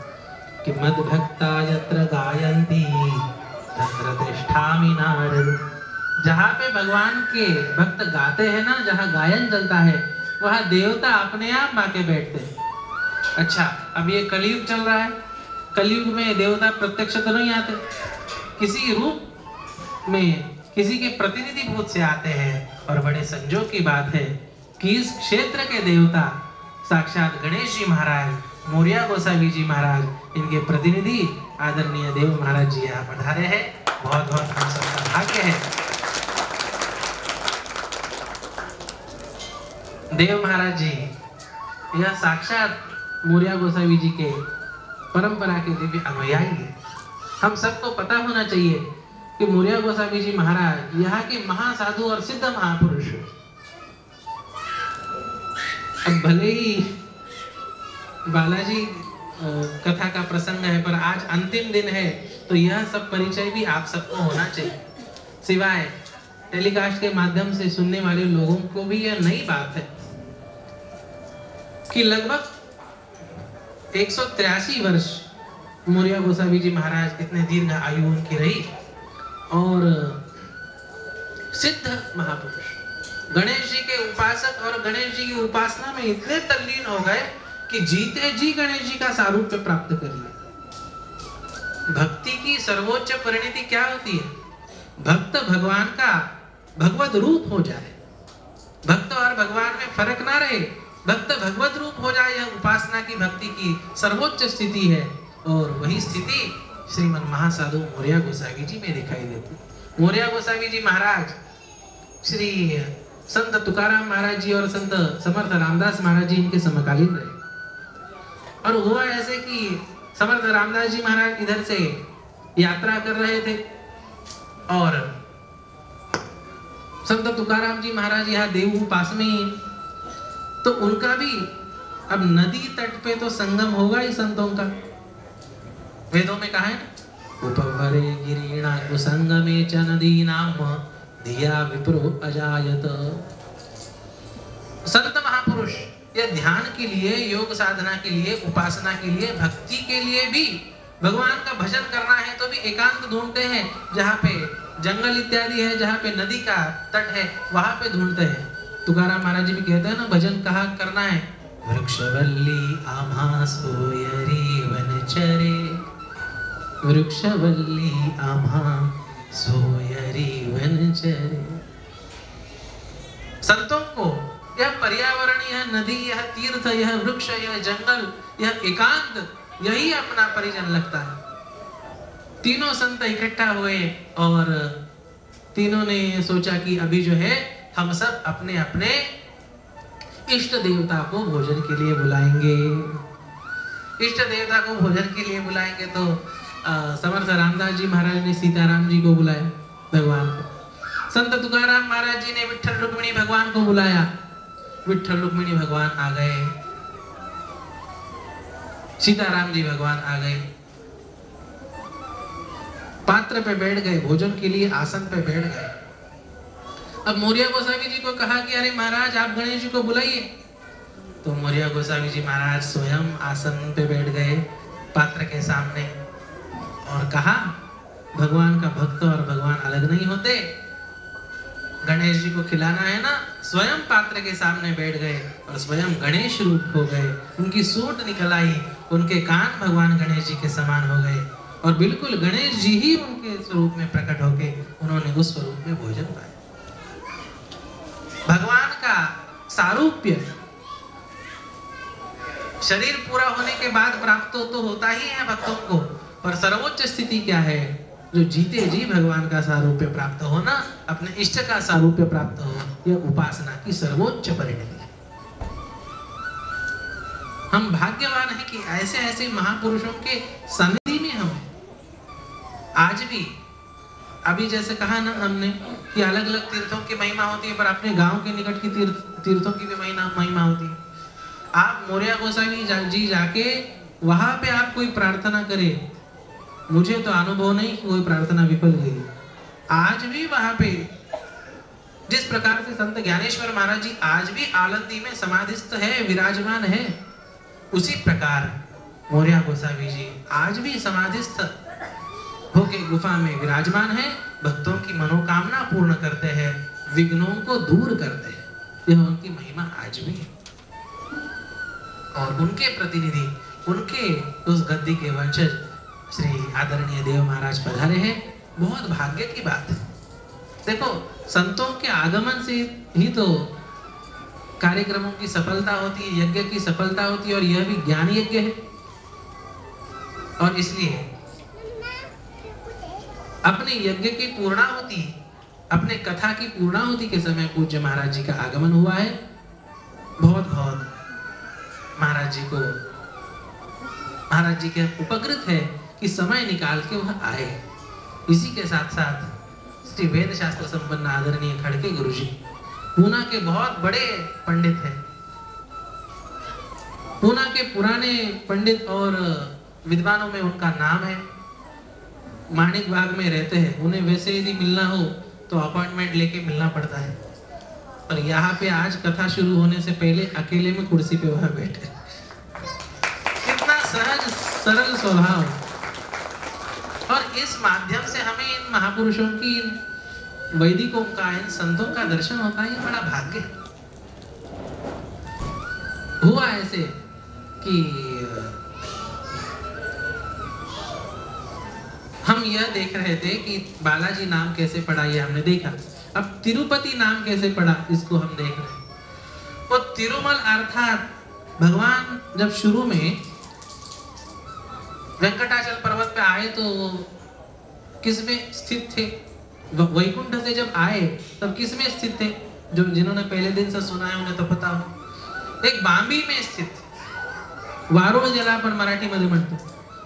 Speaker 1: कि मद भक्ता यत्र गायन्ति तत्र तिष्ठामि नारद। जहाँ पे भगवान के भक्त गाते हैं ना, जहाँ गायन चलता है, वहाँ देवता अपने आप आके बैठते हैं। अच्छा, अब ये कलयुग चल रहा है, कलयुग में देवता प्रत्यक्ष तो नहीं आते, किसी रूप में किसी के प्रतिनिधि भूत से आते हैं। और बड़े संजोग की बात है कि इस क्षेत्र के देवता साक्षात गणेश जी महाराज, मोरिया गोसावी जी महाराज, इनके प्रतिनिधि आदरणीय देव महाराज जी यहाँ पधारे हैं। बहुत बहुत हम सबका भाग्य है। देव महाराज जी यह साक्षात मोरिया गोसावी जी के परंपरा के दिव्य अनुयायी है। हम सबको पता होना चाहिए कि मोरिया गोसावी जी महाराज यहाँ के महासाधु और सिद्ध महापुरुष। अब भले ही बालाजी कथा का प्रसंग है, पर आज अंतिम दिन है, तो यह सब परिचय भी आप सबको होना चाहिए। सिवाय टेलीकास्ट के माध्यम से सुनने वाले लोगों को भी यह नई बात है कि लगभग 183 वर्ष मोरिया गोसावी जी महाराज, इतने दीर्घ आयु उनकी रही। और सिद्ध महापुरुष गणेश जी के उपासक और गणेश जी की उपासना में इतने तल्लीन हो गए कि जीते जी गणेश जी का सारूप्य प्राप्त कर लिया। भक्ति की सर्वोच्च परिणति क्या होती है? भक्त भगवान का भगवत रूप हो जाए, भक्त और भगवान में फर्क ना रहे, भक्त भगवत रूप हो जाए। यह उपासना की भक्ति की सर्वोच्च स्थिति है। और वही स्थिति श्रीमन महासाधु मोरिया गोसावी जी में दिखाई देती। मोरिया गोसावी जी महाराज श्री संत तुकाराम महाराज जी और संत समर्थ रामदास महाराज जी इनके समकालीन रहे। और हुआ ऐसे कि समर्थ रामदास जी महाराज इधर से यात्रा कर रहे थे और संत तुकाराम जी महाराज यहाँ देवू पास में ही, तो उनका भी अब नदी तट पे तो संगम होगा ही संतों का। वेदों में कहा है ना, उपवरे गिरीणा कुसंगमे च नदीनाम धिया विप्रो अजायत। संत महापुरुष यह ध्यान के लिए, योग साधना के लिए, उपासना के लिए, भक्ति के लिए भी, भगवान का भजन करना है तो भी एकांत ढूंढते हैं। जहाँ पे जंगल इत्यादि है, जहाँ पे नदी का तट है, वहां पे ढूंढते हैं। तुकाराम महाराज जी भी कहते हैं ना, भजन कहाँ करना है? वृक्षवल्ली आम्हा सोयरी वनचरे, वृक्षवल्ली आम्हा सोयरी वनचरे। संतों को यह पर्यावरण, यह नदी, यह तीर्थ, यह वृक्ष, यह जंगल, यह एकांत, यही अपना परिजन लगता है। तीनों संत इकट्ठा हुए और तीनों ने सोचा कि अभी जो है हम सब अपने अपने इष्ट देवता को भोजन के लिए बुलाएंगे। इष्ट देवता को भोजन के लिए बुलाएंगे तो समर्थ रामदास जी महाराज ने सीताराम जी को बुलाया, भगवान को। संत तुकाराम महाराज जी ने विठ्ठल रुक्मिणी भगवान को बुलाया, विठ्ठल रुक्मिणी भगवान आ गए, सीताराम जी भगवान आ गए, पात्र पे बैठ गए, भोजन के लिए आसन पे बैठ गए। अब मोरिया गोसावी जी को कहा कि अरे महाराज आप गणेश जी को बुलाइए। तो मोरिया गोसावी जी महाराज स्वयं आसन पे बैठ गए पात्र के सामने और कहा, भगवान का भक्त और भगवान अलग नहीं होते, गणेश जी को खिलाना है ना। स्वयं पात्र के सामने बैठ गए और स्वयं गणेश रूप हो गए। उनकी सूंड निकल आई, उनके कान भगवान गणेश जी के समान हो गए और बिल्कुल गणेश जी ही उनके स्वरूप में प्रकट होके उन्होंने उस स्वरूप में भोजन पाया। भगवान का सारूप्य शरीर पूरा होने के बाद प्राप्त तो होता ही है भक्तों को, पर सर्वोच्च स्थिति क्या है? जो जीते जी भगवान का सारूप्य प्राप्त हो ना, अपने इष्ट का सारूप्य प्राप्त हो, यह उपासना की सर्वोच्च परिणति है। हम भाग्यवान हैं कि ऐसे ऐसे महापुरुषों के सन्निधि में हम आज भी अभी जैसे कहा ना हमने कि अलग अलग तीर्थों की महिमा होती है, पर अपने गांव के निकट की तीर्थों की भी महिमा होती है। आप मोरिया गोसावी जी जाके वहां पे आप कोई प्रार्थना करें, मुझे तो अनुभव नहीं कि कोई प्रार्थना विफल गई। आज भी वहां पे जिस प्रकार से संत ज्ञानेश्वर महाराज जी आज भी आलंदी में समाधिस्थ है, विराजमान है, उसी प्रकार मोरिया गोसावी जी आज भी समाधिस्थ होके गुफा में विराजमान है, भक्तों की मनोकामना पूर्ण करते हैं, विघ्नों को दूर करते हैं। यह उनकी महिमा आज भी है। और उनके प्रतिनिधि, उनके उस गद्दी के वंशज श्री आदरणीय देव महाराज पधारे हैं। बहुत भाग्य की बात है। देखो, संतों के आगमन से ही तो कार्यक्रमों की सफलता होती है, यज्ञ की सफलता होती है, और यह भी ज्ञान यज्ञ है। और इसलिए अपने यज्ञ की पूर्णाहुति, अपने कथा की पूर्णाहुति के समय पूज्य महाराज जी का आगमन हुआ है। बहुत बहुत महाराज जी को, महाराज जी के उपकृत है कि समय निकाल के वह आए। इसी के साथ साथ श्री वेद शास्त्र संपन्न आदरणीय खड़के गुरु जी, पूना के बहुत बड़े पंडित हैं। पूना के पुराने पंडित और विद्वानों में उनका नाम है। माणिक बाग में रहते हैं। उन्हें वैसे यदि मिलना हो तो अपॉइंटमेंट लेके मिलना पड़ता है, पर यहाँ पे आज कथा शुरू होने से पहले अकेले में कुर्सी पे वहां बैठे। कितना सहज सरल स्वभाव। और इस माध्यम से हमें इन महापुरुषों की, इन वैदिकों का, इन संतों का दर्शन होता है। ये बड़ा भाग्य हुआ। ऐसे कि हम यह देख रहे थे कि बालाजी नाम कैसे पड़ा, ये हमने देखा। अब तिरुपति नाम कैसे पड़ा, इसको हम देख रहे हैं। वो तिरुमल अर्थात भगवान जब शुरू में वेंकटाचल पर्वत पे आए तो किस में स्थित थे? वैकुंठ से जब आए तब किस में स्थित थे? जो जिन्होंने पहले दिन से सुना है उन्हें तो पता हो। एक बांबी में स्थित, वारुळ ज्याला आपण मराठीमध्ये म्हणतो,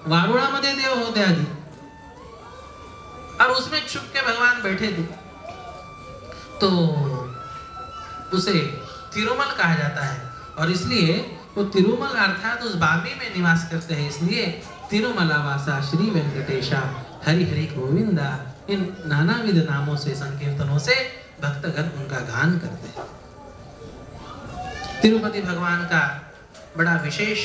Speaker 1: वारुळामध्ये देव होते आधी, और उसमें छुप के भगवान बैठे थे, तो उसे तिरुमल कहा जाता है। और इसलिए वो तिरुमल अर्थात उस बांबी में निवास करते हैं, इसलिए तिरुमलावासा श्री वेंकटेशा हरि हरि गोविंदा, इन नानाविध नामों से, संकीर्तनों से भक्तगण उनका गान करते हैं। तिरुपति भगवान का बड़ा विशेष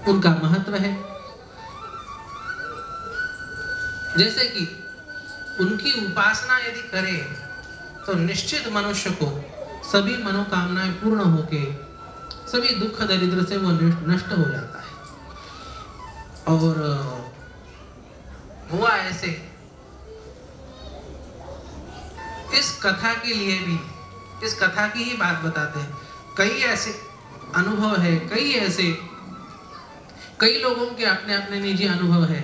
Speaker 1: उनका महत्व है। जैसे कि उनकी उपासना यदि करे तो निश्चित मनुष्य को सभी मनोकामनाएं पूर्ण होके, सभी दुख दरिद्र से वो नष्ट हो जाता है। और हुआ ऐसे, इस कथा के लिए भी, इस कथा की ही बात बताते हैं। कई ऐसे अनुभव है, कई लोगों के अपने अपने निजी अनुभव है,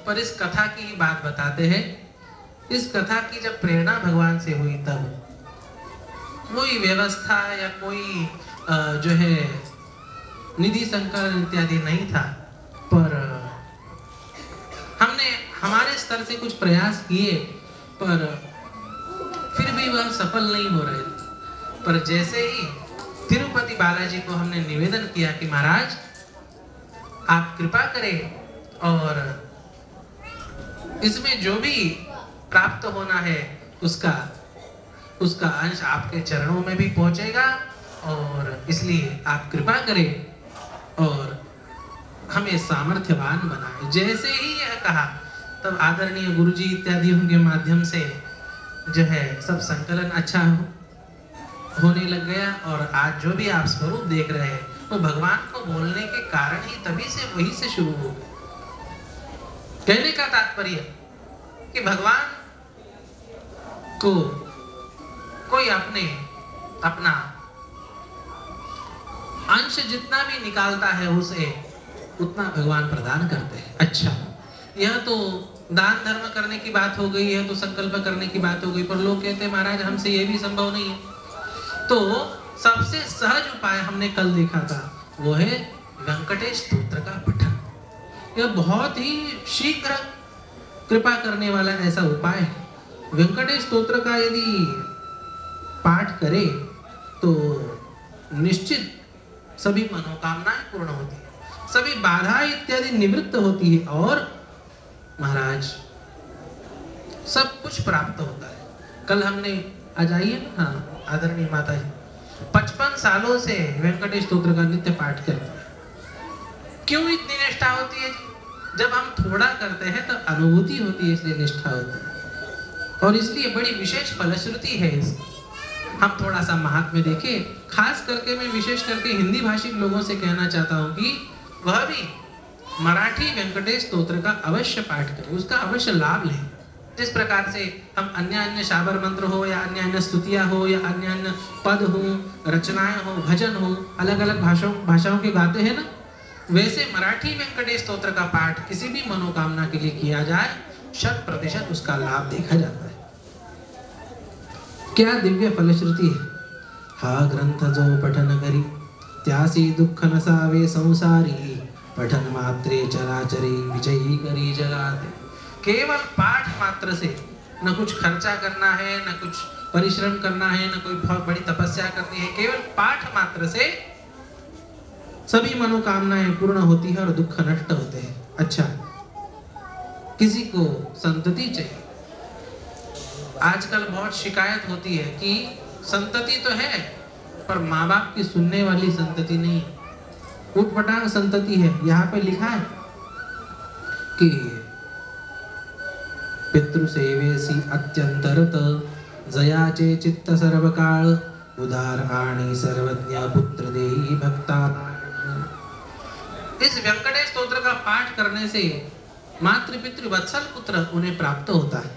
Speaker 1: पर इस कथा की ही बात बताते हैं। इस कथा की जब प्रेरणा भगवान से हुई तब कोई व्यवस्था या कोई जो है निधि संकलन इत्यादि नहीं था, पर हमने हमारे स्तर से कुछ प्रयास किए, पर फिर भी वह सफल नहीं हो रहे थे। पर जैसे ही तिरुपति बालाजी को हमने निवेदन किया कि महाराज आप कृपा करें और इसमें जो भी प्राप्त होना है उसका अंश आपके चरणों में भी पहुंचेगा, और इसलिए आप कृपा करें और हमें सामर्थ्यवान बनाए। जैसे ही यह कहा तब आदरणीय गुरुजी इत्यादियों के माध्यम से जो है सब संकलन अच्छा होने लग गया। और आज जो भी आप स्वरूप देख रहे हैं वो भगवान को बोलने के कारण ही, तभी से वही से शुरू हो गए। कहने का तात्पर्य कि भगवान को कोई अपना अंश जितना भी निकालता है उसे उतना भगवान प्रदान करते हैं। अच्छा, यह तो दान धर्म करने की बात हो गई, यह तो संकल्प करने की बात हो गई, पर लोग कहते हैं महाराज हमसे यह भी संभव नहीं है। तो सबसे सहज उपाय हमने कल देखा था, वो है वेंकटेश स्तोत्र का पठन। यह बहुत ही शीघ्र कृपा करने वाला ऐसा उपाय है। वेंकटेश स्तोत्र का यदि पाठ करे तो निश्चित सभी मनोकामनाएं पूर्ण होती है, सभी बाधा इत्यादि निवृत्त होती है और महाराज सब कुछ प्राप्त होता है। कल हमने आज आइए ना, हाँ आदरणीय माता जी 55 सालों से वेंकटेश स्तोत्र का नित्य पाठ करते हैं। क्यों इतनी निष्ठा होती है? जब हम थोड़ा करते हैं तो अनुभूति होती है, इसलिए निष्ठा होती है और इसलिए बड़ी विशेष फलश्रुति है इसकी। हम थोड़ा सा महात्म्य देखें, खास करके मैं विशेष करके हिंदी भाषी लोगों से कहना चाहता हूँ कि वह भी मराठी वेंकटेश स्तोत्र का अवश्य पाठ करें, उसका अवश्य लाभ लें। जिस प्रकार से हम अन्य शाबर मंत्र हो या अन्य स्तुतियाँ हो या अन्य पद हो, रचनाएं हो, भजन हो, अलग अलग भाषाओं के गाते हैं ना, वैसे मराठी वेंकटेश स्तोत्र का पाठ किसी भी मनोकामना के लिए किया जाए 100% उसका लाभ देखा जाता है। क्या दिव्य फलश्रुति है। हा ग्रंथ जो पठन करी त्यासी दुःख नसावे संसारी, पठन मात्रे चराचरी विजयी करी जगाते। केवल पाठ मात्र से न कुछ खर्चा करना है, न कुछ परिश्रम करना है, न कोई बहुत बड़ी तपस्या करनी है, केवल पाठ मात्र से सभी मनोकामनाएं पूर्ण होती है और दुख नष्ट होते हैं। अच्छा, किसी को संतति चाहिए, आजकल बहुत शिकायत होती है कि संतति तो है पर माँ बाप की सुनने वाली संतति नहीं, उटपटांग संतति है। यहाँ पे लिखा है कि पितृसेवेसी अत्यंतरत जयाचे चित्त सर्वकाळ, उदार आणि सर्वज्ञ पुत्र देही भक्ता। इस वेंकटेश स्तोत्र का पाठ करने से मातृ पितृ वत्सल पुत्र उन्हें प्राप्त होता है।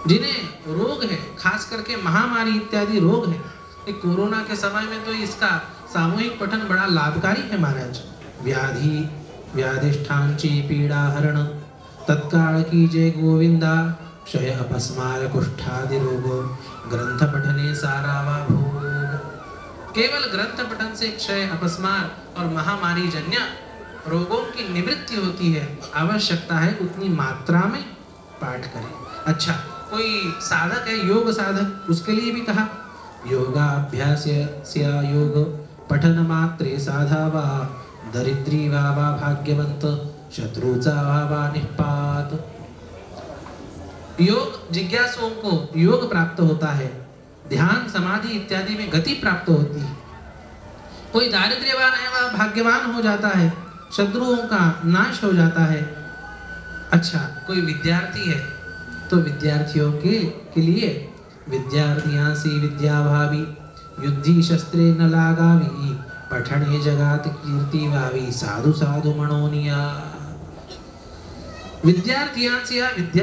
Speaker 1: जिन्हें रोग है, खास करके महामारी इत्यादि रोग है, कोरोना के समय में तो इसका सामूहिक पठन बड़ा लाभकारी है महाराज। व्याधि व्याधिष्ठांची पीड़ा हरण, तत्काल की जय गोविंदा, क्षय अपस्मार कुष्ठादि रोग, ग्रंथ पठने सारावा भोग। केवल ग्रंथ पठन से क्षय अपस्मार और महामारी जन्य रोगों की निवृत्ति होती है। आवश्यकता है उतनी मात्रा में पाठ करें। अच्छा, कोई साधक है, योग साधक, उसके लिए भी कहा योगाभ्यास्य योग पठन मात्रे साधावा, दरिद्री वावा भाग्यवंत, शत्रुचा वावा निष्पात। योग जिज्ञासुओं को योग प्राप्त होता है, ध्यान समाधि इत्यादि में गति प्राप्त होती है। कोई दारिद्र्यवान है वह भाग्यवान हो जाता है, शत्रुओं का नाश हो जाता है। अच्छा, कोई विद्यार्थी है तो विद्यार्थियों के लिए विद्यार्थियांसी विद्याभावी, युद्धि शस्त्रे न लागावी, पठने जगात कीर्ति भावी, साधु साधु मनोनिया। विद्यार्थियांसी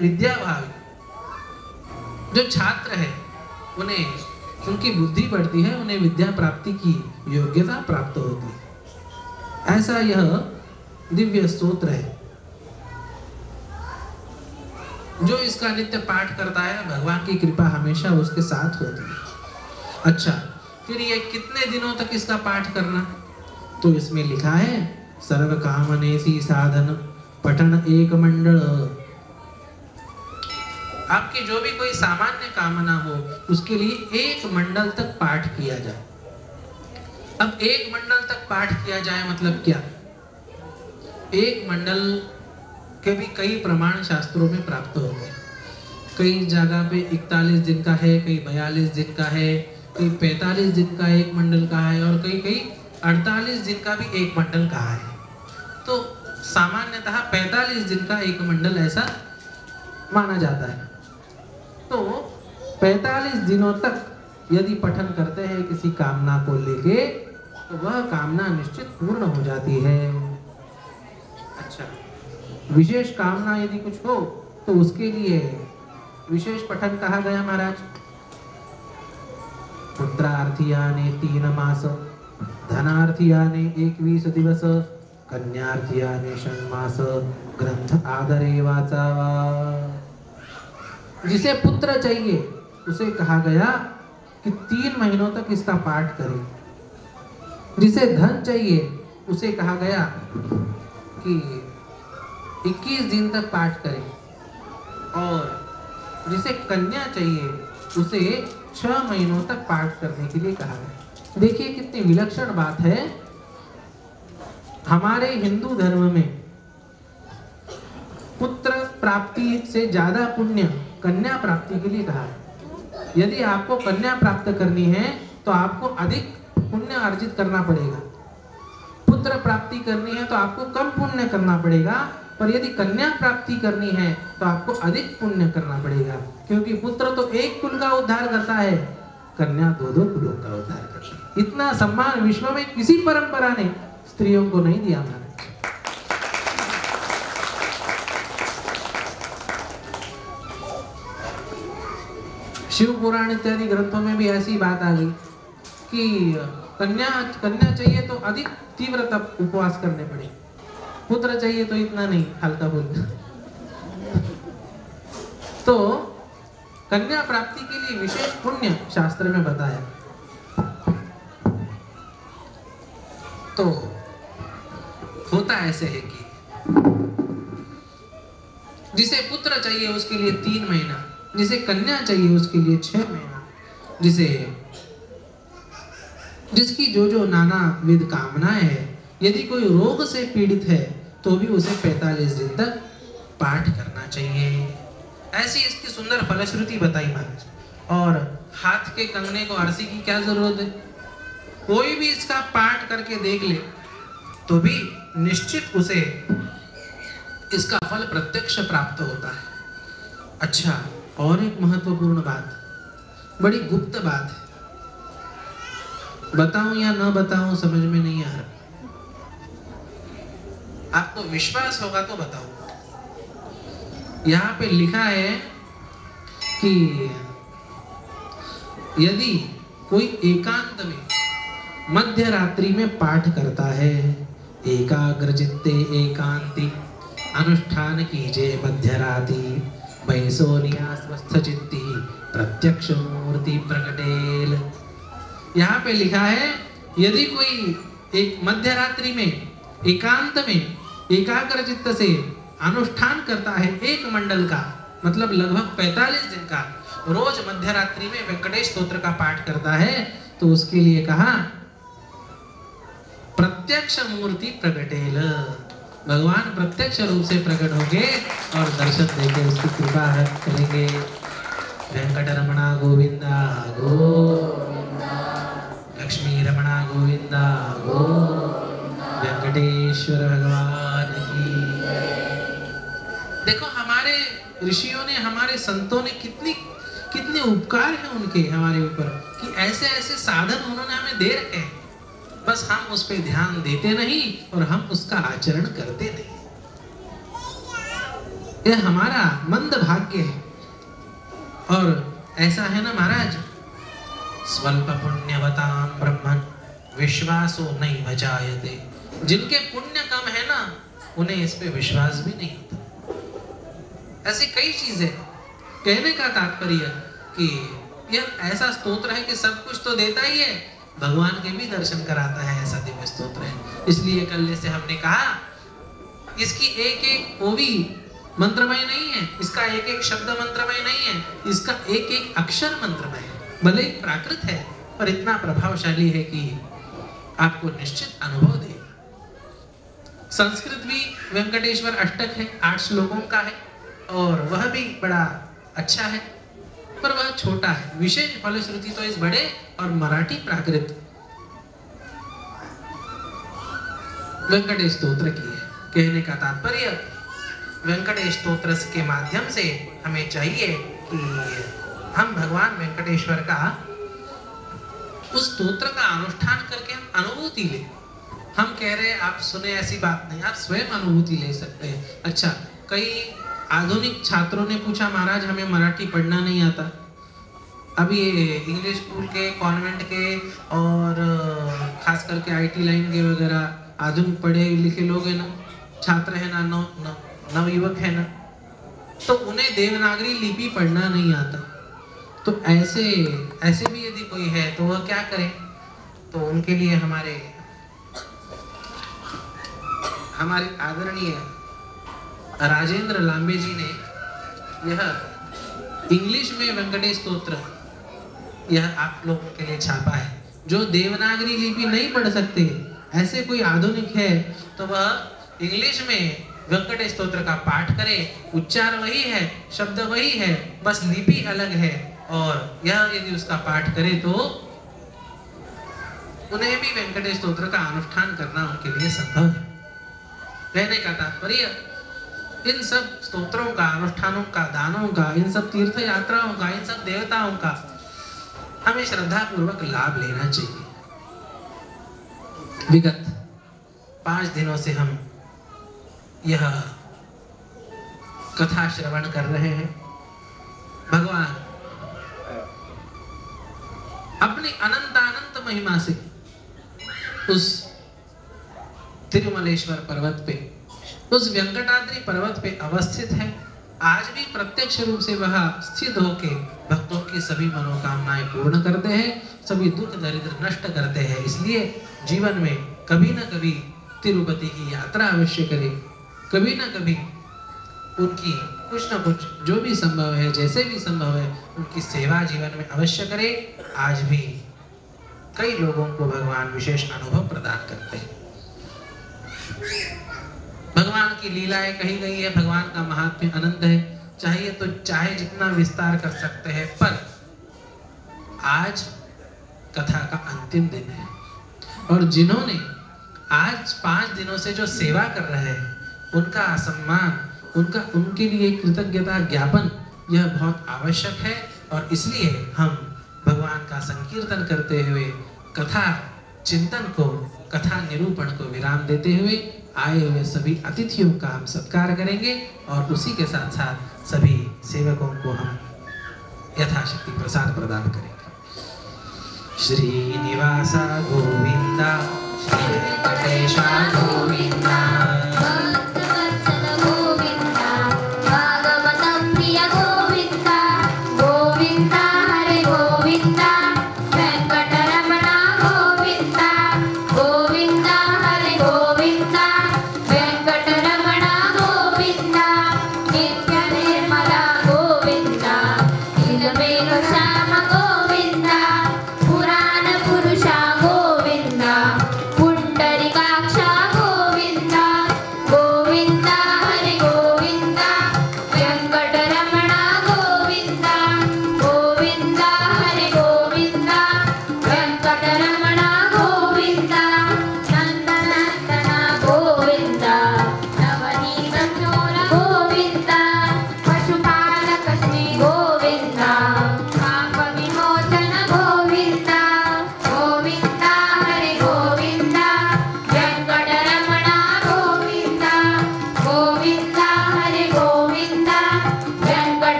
Speaker 1: विद्याभावी जो छात्र है उन्हें उनकी बुद्धि बढ़ती है, उन्हें विद्या प्राप्ति की योग्यता प्राप्त होती है। ऐसा यह दिव्य स्तोत्र है। जो इसका नित्य पाठ करता है भगवान की कृपा हमेशा उसके साथ होती है। अच्छा, फिर ये कितने दिनों तक इसका पाठ करना? तो इसमें लिखा है सर्व कामनेसी साधन पठन एक मंडल। आपकी जो भी कोई सामान्य कामना हो उसके लिए एक मंडल तक पाठ किया जाए। अब एक मंडल तक पाठ किया जाए मतलब क्या? एक मंडल के भी कई प्रमाण शास्त्रों में प्राप्त होते हैं। कई जगह पे 41 दिन का है, कई 42 दिन का है, कई 45 दिन का एक मंडल का है और कई 48 दिन का भी एक मंडल का है। तो सामान्यतः 45 दिन का एक मंडल ऐसा माना जाता है। तो 45 दिनों तक यदि पठन करते हैं किसी कामना को लेके तो वह कामना निश्चित पूर्ण हो जाती है। अच्छा, विशेष कामना यदि कुछ हो तो उसके लिए विशेष पठन कहा गया महाराज। पुत्रार्थियाने 3 मास, धनार्थियाने 21 दिवस, कन्यार्थियाने 6 मास, ग्रंथ आदरे वाचावा। जिसे पुत्र चाहिए उसे कहा गया कि 3 महीनों तक इसका पाठ करे। जिसे धन चाहिए उसे कहा गया कि 21 दिन तक पाठ करे, और जिसे कन्या चाहिए उसे 6 महीनों तक पाठ करने के लिए कहा है। देखिए कितनी विलक्षण बात है। हमारे हिंदू धर्म में पुत्र प्राप्ति से ज्यादा पुण्य कन्या प्राप्ति के लिए कहा है। यदि आपको कन्या प्राप्त करनी है तो आपको अधिक पुण्य अर्जित करना पड़ेगा। पुत्र प्राप्ति करनी है तो आपको कम पुण्य करना पड़ेगा, पर यदि कन्या प्राप्ति करनी है तो आपको अधिक पुण्य करना पड़ेगा, क्योंकि पुत्र तो एक कुल का उद्धार करता है, कन्या 2-2 कुलों का उद्धार करती है। इतना सम्मान विश्व में किसी परंपरा ने स्त्रियों को नहीं दिया महाराज। शिव पुराण इत्यादि ग्रंथों में भी ऐसी बात आ गई कि कन्या चाहिए तो अधिक तीव्र तप उपवास करने पड़े, पुत्र चाहिए तो इतना नहीं, हल्का बोलना। तो कन्या प्राप्ति के लिए विशेष पुण्य शास्त्र में बताया। तो होता ऐसे है कि जिसे पुत्र चाहिए उसके लिए 3 महीना, जिसे कन्या चाहिए उसके लिए 6 महीना, जिसकी जो नाना विध कामनाएं है, यदि कोई रोग से पीड़ित है तो भी उसे 45 दिन तक पाठ करना चाहिए। ऐसी इसकी सुंदर फलश्रुति बताई महाराज। और हाथ के कंगने को अरसी की क्या जरूरत है, कोई भी इसका पाठ करके देख ले तो भी निश्चित उसे इसका फल प्रत्यक्ष प्राप्त होता है। अच्छा, और एक महत्वपूर्ण बात, बड़ी गुप्त बात है, बताऊं या ना बताऊं समझ में नहीं आ रहा, आपको विश्वास होगा तो बताऊं। यहां पे लिखा है कि यदि कोई एकांत में मध्य रात्रि में पाठ करता है, एकाग्रचित्ते एकांति अनुष्ठान कीजिए मध्य रात्रि, बैसोनिया स्वस्थ चित्ती प्रत्यक्ष मूर्ति प्रकटेल। यहाँ पे लिखा है यदि कोई एक मध्य रात्रि में एकांत में एकाग्र चित्त से अनुष्ठान करता है, एक मंडल का मतलब लगभग 45 दिन का, रोज मध्य रात्रि में वेंकटेश स्तोत्र का पाठ करता है, तो उसके लिए कहा प्रत्यक्ष मूर्ति प्रकटेल, भगवान प्रत्यक्ष रूप से प्रकट होंगे और दर्शन देके उसकी कृपा करेंगे। वेंकटरमणा गोविंदा गोविंदा, लक्ष्मी रमणा गोविंदा गोविंदा, वेंकटेश्वर भगवान की। देखो हमारे ऋषियों ने, हमारे संतों ने कितने उपकार हैं उनके हमारे ऊपर, कि ऐसे ऐसे साधन उन्होंने हमें दे रखे हैं, बस हम उस पर ध्यान देते नहीं और हम उसका आचरण करते नहीं। यह हमारा मंद भाग्य है। और ऐसा है ना महाराज, स्वल्प पुण्यवताम ब्रह्मन् विश्वासो नहीं भजायते, जिनके पुण्य कम है ना उन्हें इस पे विश्वास भी नहीं होता। ऐसी कई चीजें, कहने का तात्पर्य कि यह ऐसा स्तोत्र है कि सब कुछ तो देता ही है, भगवान के भी दर्शन कराता है, ऐसा दिव्य स्तोत्र है। इसलिए कल से हमने कहा इसकी एक एक ओवी मंत्रमय नहीं है, इसका एक एक शब्द मंत्रमय नहीं है, इसका एक एक अक्षर मंत्रमय है। भले ही प्राकृत है पर इतना प्रभावशाली है कि आपको निश्चित अनुभव देगा। संस्कृत भी वेंकटेश्वर अष्टक है, 8 श्लोकों का है और वह भी बड़ा अच्छा है, पर वह छोटा है। विशेष फलश्रुति तो इस बड़े और मराठी प्राकृत वेंकटेश स्तोत्र की है। कहने का तात्पर्य वेंकटेश स्तोत्र के माध्यम से हमें चाहिए कि हम भगवान वेंकटेश्वर का उस स्तोत्र का अनुष्ठान करके हम अनुभूति ले। हम कह रहे हैं आप सुने, ऐसी बात नहीं, आप स्वयं अनुभूति ले सकते हैं। अच्छा, कई आधुनिक छात्रों ने पूछा महाराज हमें मराठी पढ़ना नहीं आता। अभी इंग्लिश स्कूल के, कॉन्वेंट के और खास करके आईटी लाइन के वगैरह आधुनिक पढ़े लिखे लोग हैं ना, छात्र है ना, नवयुवक है ना, तो उन्हें देवनागरी लिपि पढ़ना नहीं आता। तो ऐसे भी यदि कोई है तो वह क्या करे, तो उनके लिए हमारे आदरणीय राजेंद्र लांबे जी ने यह इंग्लिश में वेंकटेश स्तोत्र यह आप लोगों के लिए छापा है। जो देवनागरी लिपि नहीं पढ़ सकते, ऐसे कोई आधुनिक है तो वह इंग्लिश में वेंकटेश स्तोत्र का पाठ करे। उच्चार वही है, शब्द वही है, बस लिपि अलग है। और यह यदि उसका पाठ करे तो उन्हें भी वेंकटेश स्तोत्र का अनुष्ठान करना उनके लिए संभव है। कहने का तात्पर्य इन सब स्तोत्रों का, अनुष्ठानों का, दानों का, इन सब तीर्थ यात्राओं का, इन सब देवताओं का हमें श्रद्धा पूर्वक लाभ लेना चाहिए। विगत 5 दिनों से हम यह कथा श्रवण कर रहे हैं। भगवान अपनी अनंत महिमा से उस तिरुमलेश्वर पर्वत पे, उस वेंकटाद्रि पर्वत पे अवस्थित है। आज भी प्रत्यक्ष रूप से वह स्थित होके भक्तों की सभी मनोकामनाएं पूर्ण करते हैं, सभी दुख दरिद्र नष्ट करते हैं। इसलिए जीवन में कभी न कभी तिरुपति की यात्रा अवश्य करें, कभी न कभी उनकी कुछ न कुछ जो भी संभव है, जैसे भी संभव है, उनकी सेवा जीवन में अवश्य करें। आज भी कई लोगों को भगवान विशेष अनुभव प्रदान करते हैं। भगवान की लीलाएं कही गई है, भगवान का महात्म्य अनंत है। चाहिए तो चाहे जितना विस्तार कर सकते हैं, पर आज कथा का अंतिम दिन है और जिन्होंने आज 5 दिनों से जो सेवा कर रहे हैं उनका सम्मान, उनके लिए कृतज्ञता ज्ञापन यह बहुत आवश्यक है। और इसलिए हम भगवान का संकीर्तन करते हुए कथा चिंतन को, कथा निरूपण को विराम देते हुए आए हुए सभी अतिथियों का हम सत्कार करेंगे और उसी के साथ साथ सभी सेवकों को हम यथाशक्ति प्रसाद प्रदान करेंगे। श्रीनिवास गोविंदा, श्री वेंकटेशा गोविंदा,
Speaker 2: भक्तवत्सल गोविंदा, भागवत प्रिय गोविंदा, गोविंदा हरे गोविंदा, वेंकटरमण गोविंदा, गोविंदा हरे गोविंदा, वेंकटरमण गोविंदा, नित्य निर्मला गोविंदा, नीलमेघ श्याम गोविंदा, पुराण पुरुषा गोविंदा, पुंडरीकाक्षा गोविंदा,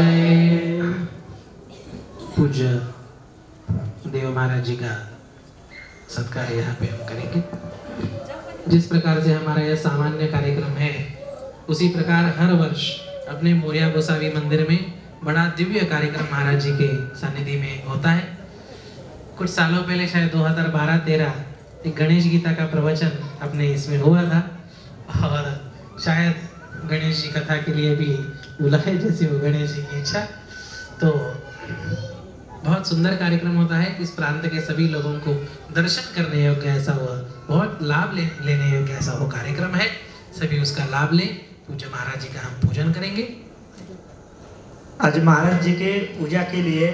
Speaker 1: जय। पूज्य देव महाराज जी का सत्कार यहाँ पे हम करेंगे। जिस प्रकार से हमारा यह सामान्य कार्यक्रम है, उसी प्रकार हर वर्ष अपने मोरिया गोसावी मंदिर में बड़ा दिव्य कार्यक्रम महाराज जी के सानिध्य में होता है। कुछ सालों पहले शायद 2012-13 एक गणेश गीता का प्रवचन अपने इसमें हुआ था और शायद गणेश जी कथा के लिए भी बुलाए, जैसे वो गणेश जी की इच्छा। तो बहुत सुंदर कार्यक्रम होता है। इस प्रांत के सभी लोगों को दर्शन करने योग्य ऐसा वो, बहुत लाभ लेने योग्य ऐसा वो कार्यक्रम है। सभी उसका लाभ लें। पूज्य महाराज जी का हम पूजन करेंगे।
Speaker 3: आज महाराज जी के पूजा के लिए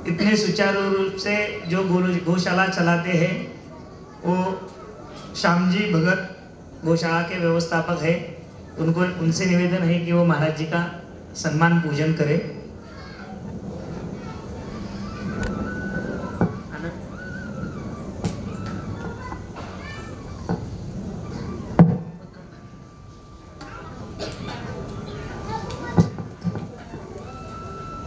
Speaker 3: इतने सुचारू रूप से जो गौशाला चलाते हैं वो श्याम जी भगत गौशाला के व्यवस्थापक है। उनसे निवेदन है कि वो महाराज जी का सम्मान पूजन करें।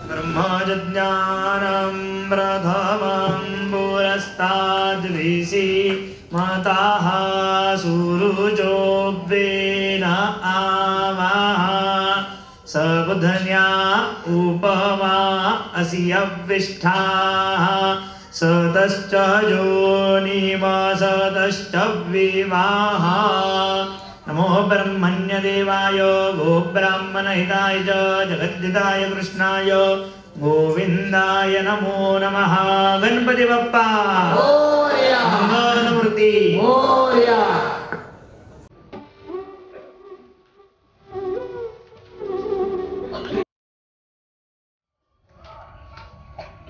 Speaker 3: ब्रह्मज्ञानं प्रथमं पुरस्ताद्विषि माताः सूरुजो वेन आवाः सबधन्या उपमा असि अविष्ठाः सतश्च योनिमसतश्च विवाह। नमो ब्रह्मण्य देवाय गो ब्राह्मण हिताय च जगद्दिताय कृष्णाय गोविंदाय नमो नमः। गणपति बप्पा मोरया, मंगलमूर्ति मोरया।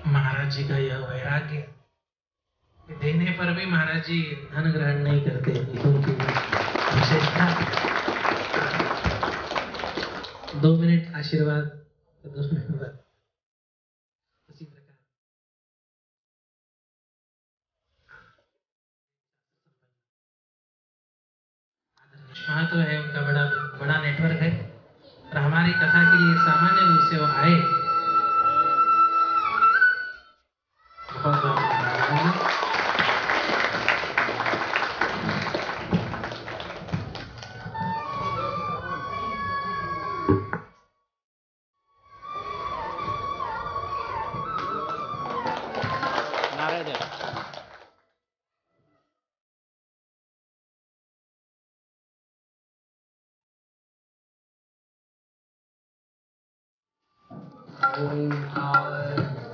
Speaker 1: महाराज जी का यह वैराग्य, देने पर भी महाराज जी धन ग्रहण नहीं करते, क्योंकि विशेषता 2 मिनट आशीर्वाद, 2 मिनट बाद उसी प्रकार महत्व है उनका, बड़ा नेटवर्क है। और हमारी कथा के लिए सामान्य रूप से वो आए, बहुत बहुत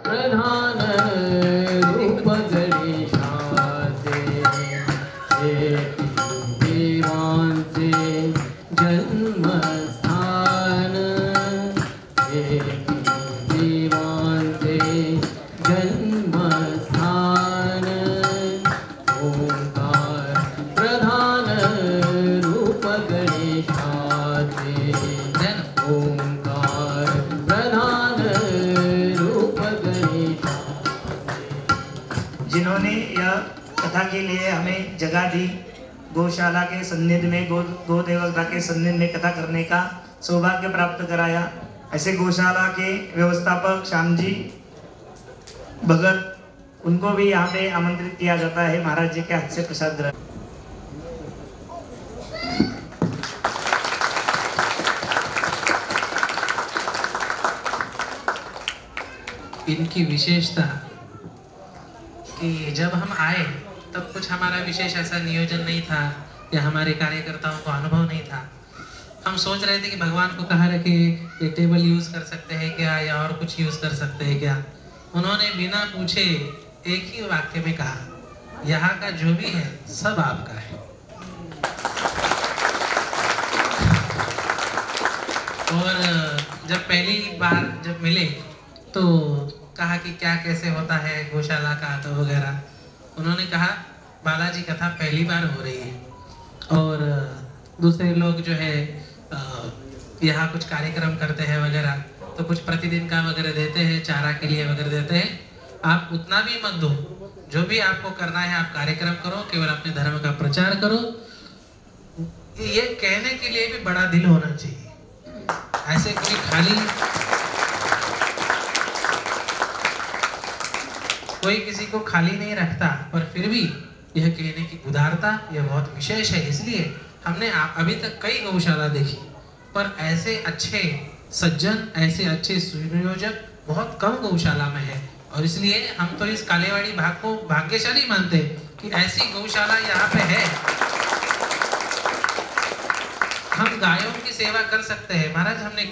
Speaker 4: प्रधान रूप गणेशाते देवान से जन्म स्थान, देवान से जन्म स्थान। ओंकार प्रधान रूप गणेशाते, ओंकार प्रधान रूप गणेश।
Speaker 3: जिन्होंने यह कथा के लिए हमें जगह दी, गौशाला के सन्निध में, गौ देवता के सन्निध में कथा करने का सौभाग्य प्राप्त कराया, ऐसे गौशाला के व्यवस्थापक श्याम जी भगत, उनको भी यहाँ पे आमंत्रित किया जाता है महाराज जी के हाथ से प्रसाद ग्रहण।
Speaker 1: इनकी विशेषता कि जब हम आए तब कुछ हमारा विशेष ऐसा नियोजन नहीं था या हमारे कार्यकर्ताओं को अनुभव नहीं था। हम सोच रहे थे कि भगवान को कहाँ रखे, ये टेबल यूज कर सकते हैं क्या या और कुछ यूज कर सकते हैं क्या। उन्होंने बिना पूछे एक ही वाक्य में कहा, यहाँ का जो भी है सब आपका है। और जब पहली बार जब मिले तो कहा कि क्या कैसे होता है गौशाला का तो वगैरह। उन्होंने कहा बालाजी कथा पहली बार हो रही है और दूसरे लोग जो है यहाँ कुछ कार्यक्रम करते हैं वगैरह, तो कुछ प्रतिदिन का वगैरह देते हैं, चारा के लिए वगैरह देते हैं। आप उतना भी मत दो, जो भी आपको करना है आप कार्यक्रम करो, केवल अपने धर्म का प्रचार करो। ये कहने के लिए भी बड़ा दिल होना चाहिए। ऐसे कोई खाली कोई किसी को खाली नहीं रखता, पर फिर भी यह कहने की उदारता यह बहुत विशेष है। इसलिए हमने अभी तक कई गौशाला देखी, पर ऐसे अच्छे सज्जन, ऐसे अच्छे सुनियोजक बहुत कम गौशाला में है। और इसलिए हम तो इस कालेवाड़ी भाग को भाग्यशाली मानते हैं कि ऐसी गौशाला यहाँ पे है। हम गायों की सेवा कर सकते हैं। महाराज, हमने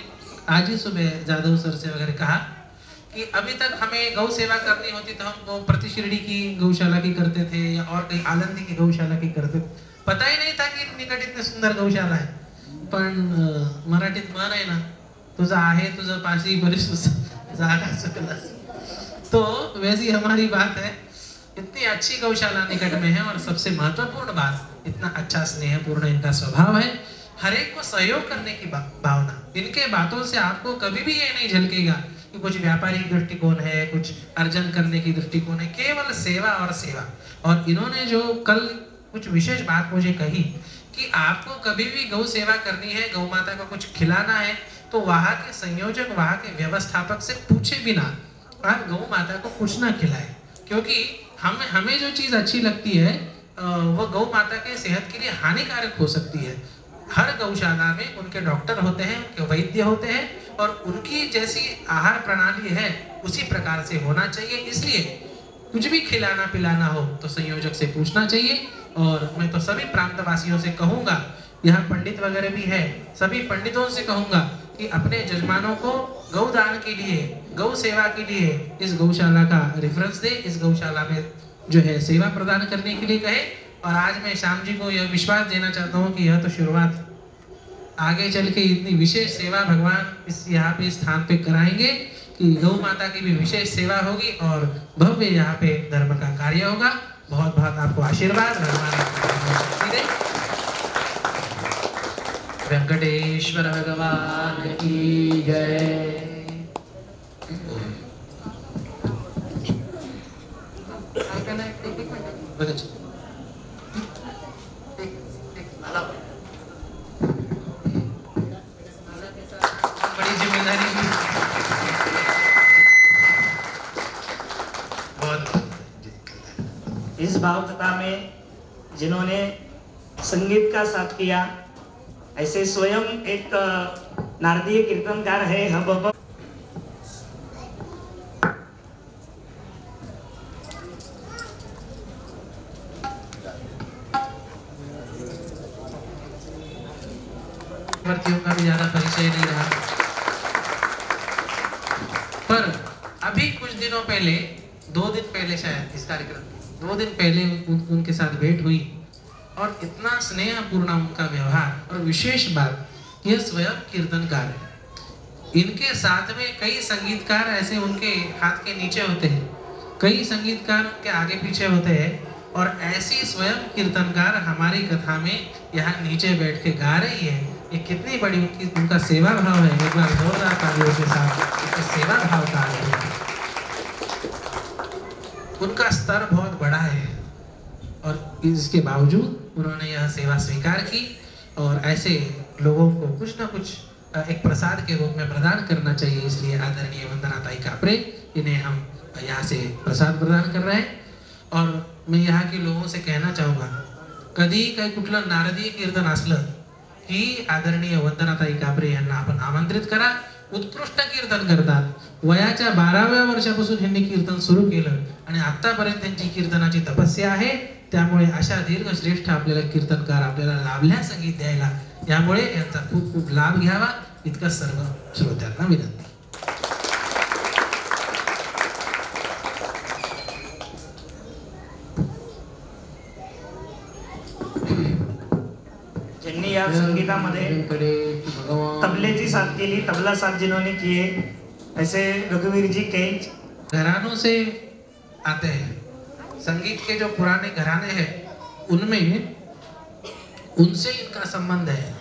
Speaker 1: आज ही सुबह जादव सर से वगैरह कहा कि अभी तक हमें गौ सेवा करनी होती तो हम गौ प्रतिशिरडी की गौशाला की करते थे या और कहीं आलंदी की गौशाला की करते थे। पता ही नहीं था कि निकट इतने सुंदर गौशाला है। पण मराठीत म्हण आहे ना, तुझा आहे तुझं पाशी बरीच जागा सकलास। तो वैसी हमारी बात है, इतनी अच्छी गौशाला निकट में है। और सबसे महत्वपूर्ण बात, इतना अच्छा स्नेहपूर्ण इनका स्वभाव है, हर एक को सहयोग करने की भावना। इनके बातों से आपको कभी भी ये नहीं झलकेगा कि कुछ व्यापारिक दृष्टिकोण है, कुछ अर्जन करने की दृष्टिकोण है, केवल सेवा और सेवा। और इन्होंने जो कल कुछ विशेष बात मुझे कही कि आपको कभी भी गौ सेवा करनी है, गौ माता को कुछ खिलाना है, तो वहाँ के संयोजक, वहाँ के व्यवस्थापक से पूछे बिना आप गौ माता को कुछ ना खिलाए। क्योंकि हमें जो चीज़ अच्छी लगती है वो गौ माता के सेहत के लिए हानिकारक हो सकती है। हर गौशाला में उनके डॉक्टर होते हैं, उनके वैद्य होते हैं, और उनकी जैसी आहार प्रणाली है उसी प्रकार से होना चाहिए। इसलिए कुछ भी खिलाना पिलाना हो तो संयोजक से पूछना चाहिए। और मैं तो सभी प्रांतवासियों से कहूँगा, यहाँ पंडित वगैरह भी है, सभी पंडितों से कहूँगा कि अपने जजमानों को गौदान के लिए, गौ सेवा के लिए इस गौशाला का रेफरेंस दे, इस गौशाला में जो है सेवा प्रदान करने के लिए कहे। और आज मैं श्याम जी को यह विश्वास देना चाहता हूँ कि यह तो शुरुआत, आगे चल के इतनी विशेष सेवा भगवान इस यहाँ पे स्थान पे कराएंगे कि गौ माता की भी विशेष सेवा होगी और भव्य यहाँ पे धर्म का कार्य होगा। बहुत बहुत आपको आशीर्वाद, भगवान आपको शक्ति दे। वेंकटेश्वर भगवान की जय। बड़ी जिम्मेदारी की
Speaker 3: इस भाव कथा में जिन्होंने संगीत का साथ किया, ऐसे स्वयं एक नारदीय कीर्तनकार है हब।
Speaker 1: का भी ज्यादा परिचय नहीं रहा, पर अभी कुछ दिनों पहले, 2 दिन पहले शायद इस कार्यक्रम 2 दिन पहले उनके साथ भेंट हुई और इतना स्नेहपूर्ण उनका व्यवहार। और विशेष बात, यह स्वयं कीर्तनकार है। इनके साथ में कई संगीतकार ऐसे उनके हाथ के नीचे होते हैं, कई संगीतकार के आगे पीछे होते हैं, और ऐसी स्वयं कीर्तनकार हमारी कथा में यहाँ नीचे बैठ के गा रही है। ये कितनी बड़ी उनका सेवा भाव है। एक बार जोरदार तालियों के साथ इसका सेवा भाव का है। उनका स्तर बहुत बड़ा है और इसके बावजूद उन्होंने यह सेवा स्वीकार की। और ऐसे लोगों को कुछ ना कुछ एक प्रसाद के रूप में प्रदान करना चाहिए। इसलिए आदरणीय वंदना ताई कापरे, इन्हें हम यहाँ से प्रसाद प्रदान कर रहे हैं। और मैं यहाँ के लोगों से कहना चाहूँगा, कधी काही कुठलं नारदीय कीर्तन असलं की आदरणीय वंदना ताई कापरे यांना आपण आमंत्रित करा। उत्कृष्ट कीर्तन करतात। वयाच्या 12व्या वर्षापासून यांनी कीर्तन सुरू केलं आणि आतापर्यंत त्यांची कीर्तनाची तपस्या आहे। त्यामुळे अशा दीर्घ श्रेष्ठ आपल्याला कीर्तनकार आपल्याला लाभल्या संगीत द्यायला, यामुळे यांचा खूप खूप लाभ घ्यावा, इतकं सर्व श्रोत्यांना विनंती।
Speaker 3: ज्यांनी या संगीतामध्ये तबलेची साथ केली, तबला साथ जिन्होंने किए, ऐसे रघुवीर जी केंच
Speaker 1: घरानों से आते हैं। संगीत के जो पुराने घराने हैं उनमें उनसे इनका संबंध है।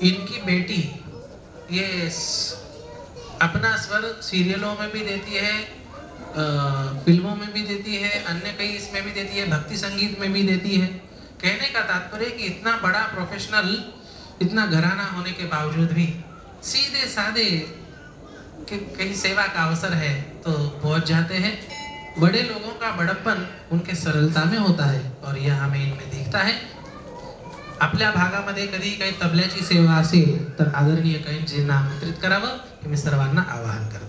Speaker 1: इनकी बेटी ये अपना स्वर सीरियलों में भी देती है, फिल्मों में भी देती है, अन्य कई इसमें भी देती है, भक्ति संगीत में भी देती है। कहने का तात्पर्य कि इतना बड़ा प्रोफेशनल इतना घराना होने के बावजूद भी सीधे साधे कि कहीं सेवा का अवसर है तो पहुंच जाते हैं। बड़े लोगों का बड़प्पन उनके सरलता में होता है और यह हमें इनमें दिखता है। आपल्या भागामध्ये कधी काही तबल्याची सेवा असेल तर आदरणीय कैंजींना आमंत्रित करावं हे मी सर्वांना आवाहन करतो।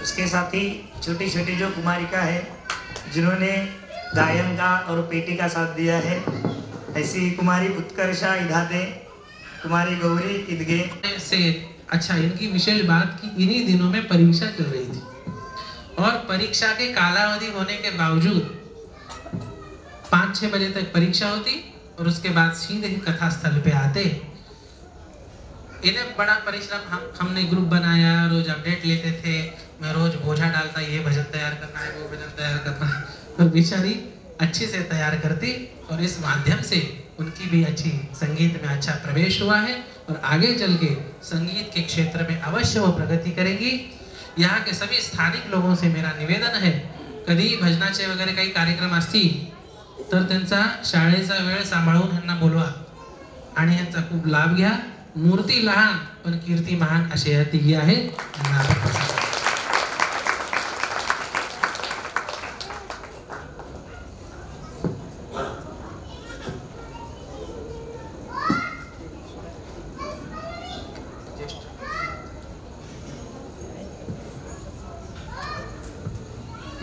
Speaker 3: उसके साथ ही छोटी छोटी जो कुमारिका है जिन्होंने गायन का और पेटी का साथ दिया है, ऐसी कुमारी उत्कर्षा इधाते, कुमारी गौरी इदगे
Speaker 1: से अच्छा, इनकी विशेष बात की इन्हीं दिनों में परीक्षा चल रही थी और परीक्षा के कालावधि होने के बावजूद 5-6 बजे तक परीक्षा होती और उसके बाद सीधे ही कथा स्थल पे आते। इन्हें बड़ा परिश्रम हमने ग्रुप बनाया, रोज अपडेट लेते थे, मैं रोज बोझा डालता, ये भजन तैयार करना है, वो भजन तैयार करना है, और बेचारी अच्छे से तैयार करती और इस माध्यम से उनकी भी अच्छी संगीत में अच्छा प्रवेश हुआ है और आगे चल के संगीत के क्षेत्र में अवश्य वो प्रगति करेंगी। यहाँ के सभी स्थानिक लोगों से मेरा निवेदन है, कधी भजनाचे वगैरे काही कार्यक्रम असतील तर त्यांचा शाळेचा वेळ सांभाळून यांना बोलवा आणि यांचा खूप लाभ घ्या। मूर्ती लहान पण कीर्ती महान असे या तिघी आहेत।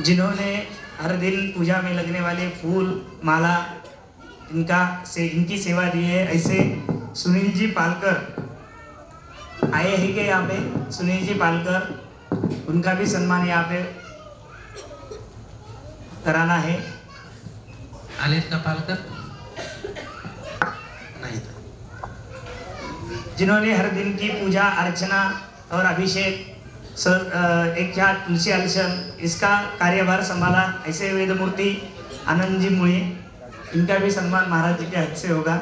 Speaker 3: जिन्होंने हर दिन पूजा में लगने वाले फूल माला इनकी सेवा दी है, ऐसे सुनील जी पालकर आए हैं कि यहाँ पे सुनील जी पालकर, उनका भी सम्मान यहाँ पे कराना है।
Speaker 1: आलेत का पालकर नहीं था,
Speaker 3: जिन्होंने हर दिन की पूजा अर्चना और अभिषेक एक तुलसी आलिशन इसका कार्यभार संभाला, ऐसे वेदमूर्ति आनंद जी मुळे, इनका भी सम्मान महाराज जी के हाथ से होगा।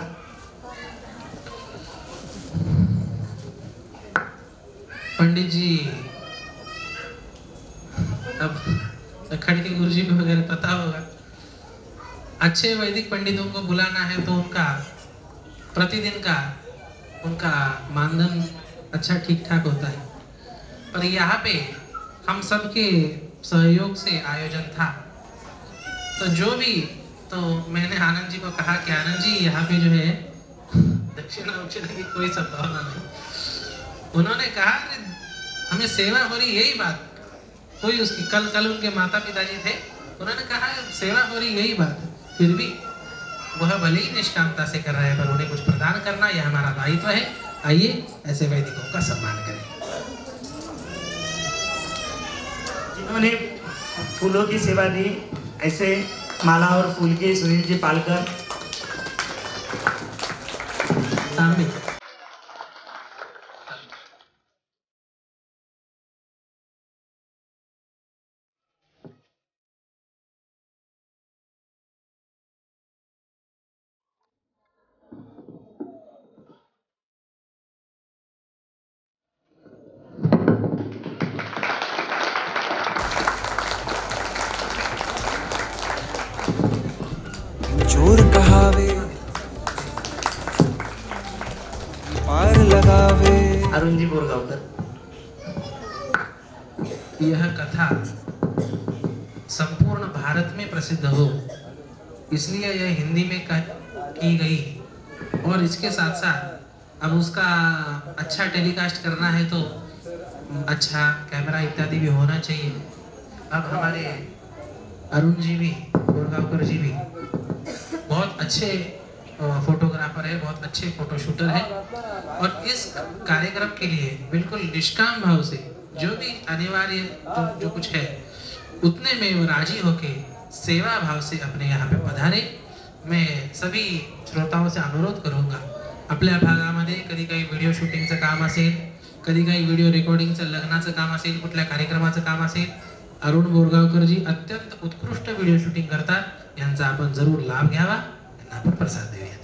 Speaker 1: पंडित जी, अब खड़के गुरु जी को वगैरह पता होगा, अच्छे वैदिक पंडितों को बुलाना है तो उनका प्रतिदिन का उनका मानधन अच्छा ठीक ठाक होता है, पर यहाँ पे हम सबके सहयोग से आयोजन था तो जो भी, तो मैंने आनंद जी को कहा कि आनंद जी यहाँ पे जो है दक्षिणा उक्षिणा की कोई संभावना नहीं। उन्होंने कहा हमें सेवा हो रही, यही बात कोई उसकी कल उनके माता पिताजी थे, उन्होंने कहा सेवा हो रही यही बात है, फिर भी वह भले ही निष्कामता से कर रहे हैं पर उन्हें कुछ प्रदान करना यह हमारा दायित्व है। आइए ऐसे वैदिकों का सम्मान करें।
Speaker 3: जिन्होंने फूलों की सेवा दी, ऐसे माला और फूल के सुनील जी पालकर
Speaker 1: सामने।
Speaker 5: चोर कहावे पार लगावे।
Speaker 3: अरुण जी बोरगावकर।
Speaker 1: यह कथा संपूर्ण भारत में प्रसिद्ध हो इसलिए यह हिंदी में की गई और इसके साथ साथ अब उसका अच्छा टेलीकास्ट करना है तो अच्छा कैमरा इत्यादि भी होना चाहिए। अब हमारे अरुण जी भी, बोरगावकर जी भी बहुत अच्छे फोटोग्राफर है, बहुत अच्छे फोटो शूटर है और इस कार्यक्रम के लिए बिल्कुल निष्काम भाव से जो भी अनिवार्य जो कुछ है उतने में वो राजी होके सेवा भाव से अपने यहाँ पे पधारे। मैं सभी श्रोताओं से अनुरोध करूँगा, आपल्या भागामध्ये कधी काही व्हिडिओ शूटिंगचं काम असेल, कधी काही व्हिडिओ रेकॉर्डिंगचं लग्नाचं काम असेल, कुठल्या कार्यक्रमाचं काम असेल, अरुण बोरगावकर जी अत्यंत उत्कृष्ट व्हिडिओ शूटिंग करतात, यांचा आपण जरूर लाभ घ्यावा, यांना आपण प्रसाद देऊया।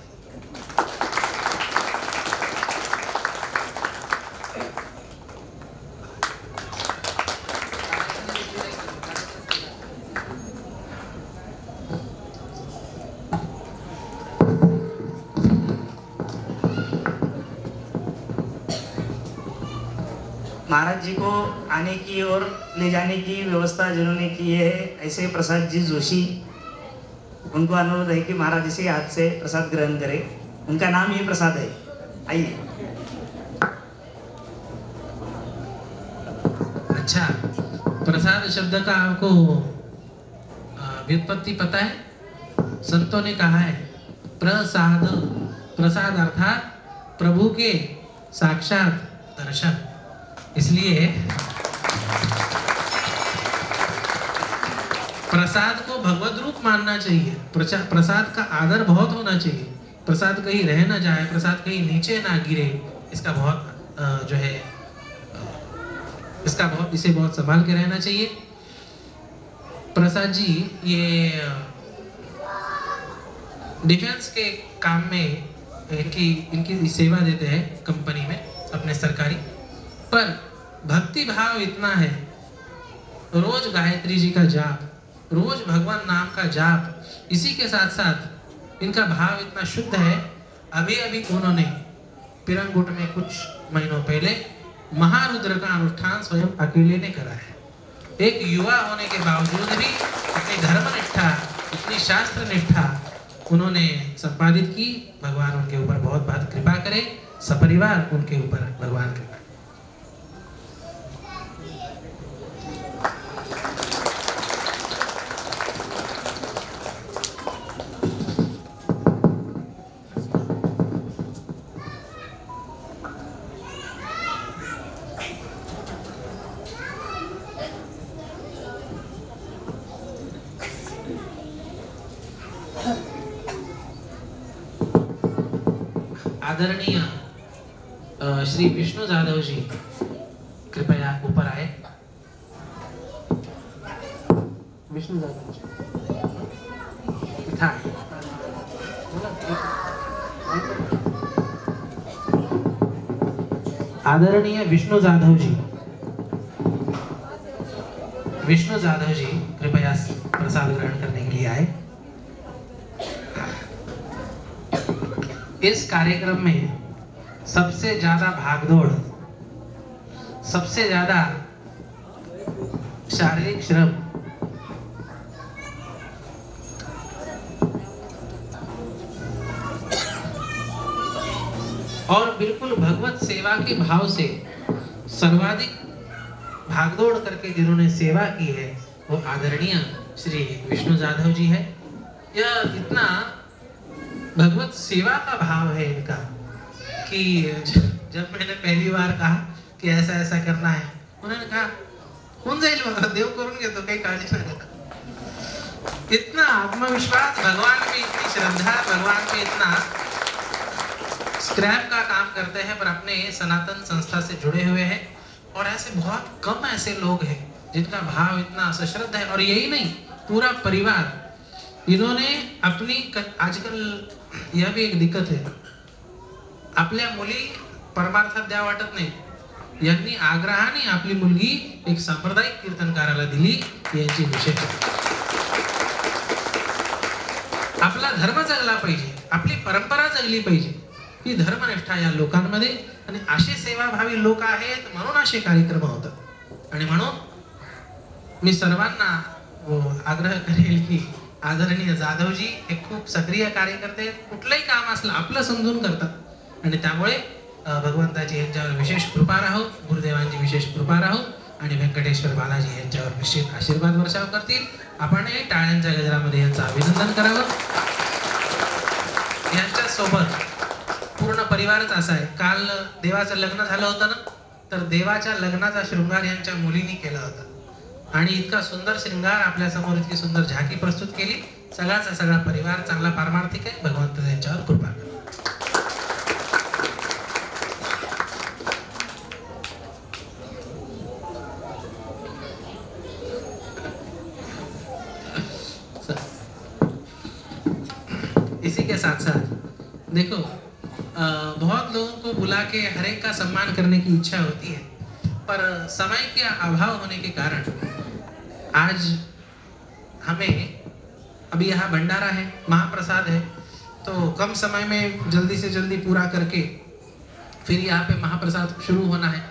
Speaker 3: महाराज जी को आने की और ले जाने की व्यवस्था जिन्होंने की है ऐसे प्रसाद जी जोशी, उनको अनुरोध है कि महाराज जी से हाथ से प्रसाद ग्रहण करें। उनका नाम ही प्रसाद है। आइए।
Speaker 1: अच्छा, प्रसाद शब्द का आपको व्युत्पत्ति पता है? संतों ने कहा है प्रसाद, प्रसाद अर्थात प्रभु के साक्षात दर्शन। इसलिए प्रसाद को भगवत रूप मानना चाहिए। प्रसाद का आदर बहुत होना चाहिए। प्रसाद कहीं रह ना जाए, प्रसाद कहीं नीचे ना गिरे, इसका बहुत जो है इसे बहुत संभाल के रहना चाहिए। प्रसाद जी ये डिफेंस के काम में इनकी सेवा देते हैं कंपनी में अपने सरकारी, पर भक्ति भाव इतना है, रोज गायत्री जी का जाप, रोज भगवान नाम का जाप, इसी के साथ साथ इनका भाव इतना शुद्ध है। अभी अभी उन्होंने पिरंगुट में कुछ महीनों पहले महारुद्र का अनुष्ठान स्वयं अकेले ने करा है। एक युवा होने के बावजूद भी इतनी धर्मनिष्ठा, इतनी शास्त्र निष्ठा उन्होंने संपादित की। भगवान उनके ऊपर बहुत बहुत कृपा करे, सपरिवार उनके ऊपर भगवान कृपा। आदरणीय श्री विष्णु जाधव जी कृपया ऊपर आए। विष्णु जाधव जी आदरणीय विष्णु जाधव जी, विष्णु जाधव जी कृपया प्रसाद ग्रहण करने के लिए आए। इस कार्यक्रम में सबसे ज्यादा भागदौड़, सबसे ज्यादा शारीरिक श्रम और बिल्कुल भगवत सेवा के भाव से सर्वाधिक भागदौड़ करके जिन्होंने सेवा की है वो आदरणीय श्री विष्णु जाधव जी है। यह इतना भगवत सेवा का भाव है इनका कि जब मैंने पहली बार कहा कि ऐसा ऐसा करना है, उन्होंने कहा कौन जाइल बाबा देव करूंगे तो कहीं काळजी ना करा। इतना आत्मविश्वास, भगवान में इतनी श्रद्धा, भगवान में इतना स्क्रैप का काम करते हैं पर अपने सनातन संस्था से जुड़े हुए हैं। और ऐसे बहुत कम ऐसे लोग हैं जिनका भाव इतना सश्रद्ध है। और यही नहीं, पूरा परिवार इन्होंने अपनी आजकल यह भी एक दिक्कत है, आपल्या मुली परमार्थात द्या वाटत नाही, यांनी आग्रहाने आपली मुलगी एक सांप्रदायिक कीर्तनकाराला दिली, यांची विशेष। आपला धर्म जगला पाहिजे, आपली परंपरा जगली पाहिजे, ही धर्मनिष्ठा या लोकांमध्ये आणि असे सेवाभावी लोक आहेत म्हणून असे कार्यक्रम होतात। आणि म्हणून मी सर्वांना आग्रह करेल की आदरणीय जाधवजी हे खूप सक्रिय कार्यकर्ते, कुठलंही काम असलं आपलं समजून करतात आणि त्यामुळे भगवंताची यांच्यावर विशेष कृपा राहो, गुरुदेवांची विशेष कृपा राहो आणि व्यंकटेश्वर बालाजी यांच्यावर निश्चित आशीर्वाद वर्षाव करतील। आपणही टाळ्यांच्या गजरामध्ये यांचं अभिनंदन करावं। यांच्या सोबत पूर्ण परिवारच असा आहे। काल देवाचं लग्न झालं होतं ना, तर देवाच्या लग्नाचा शृंगार यांच्या मुलींनी केला होता आणि इतका सुंदर श्रृंगार आपल्या समोर, इतकी सुंदर झाकी प्रस्तुत केली। सगळाचा सगळा परिवार चांगला पारमार्थिक आहे, भगवंत त्यांच्यावर कृपा करो। इसी के साथ साथ देखो, बहुत लोगों को बुला के हर एक का सम्मान करने की इच्छा होती है, पर समय के अभाव होने के कारण आज हमें, अभी यहाँ भंडारा है, महाप्रसाद है, तो कम समय में जल्दी से जल्दी पूरा करके फिर यहाँ पे महाप्रसाद शुरू होना है।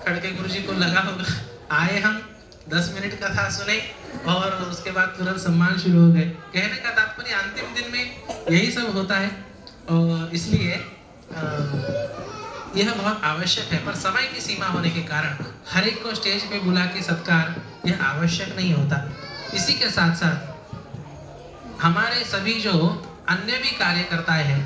Speaker 1: खड़के गुरु जी को लगा होगा आए हम 10 मिनट कथा सुने और उसके बाद तुरंत सम्मान शुरू हो गए। कहने का तात्पर्य अंतिम दिन में यही सब होता है और इसलिए यह बहुत आवश्यक है, पर समय की सीमा होने के कारण हर एक को स्टेज पे बुला के सत्कार यह आवश्यक नहीं होता। इसी के साथ साथ हमारे सभी जो अन्य भी कार्यकर्ताएं हैं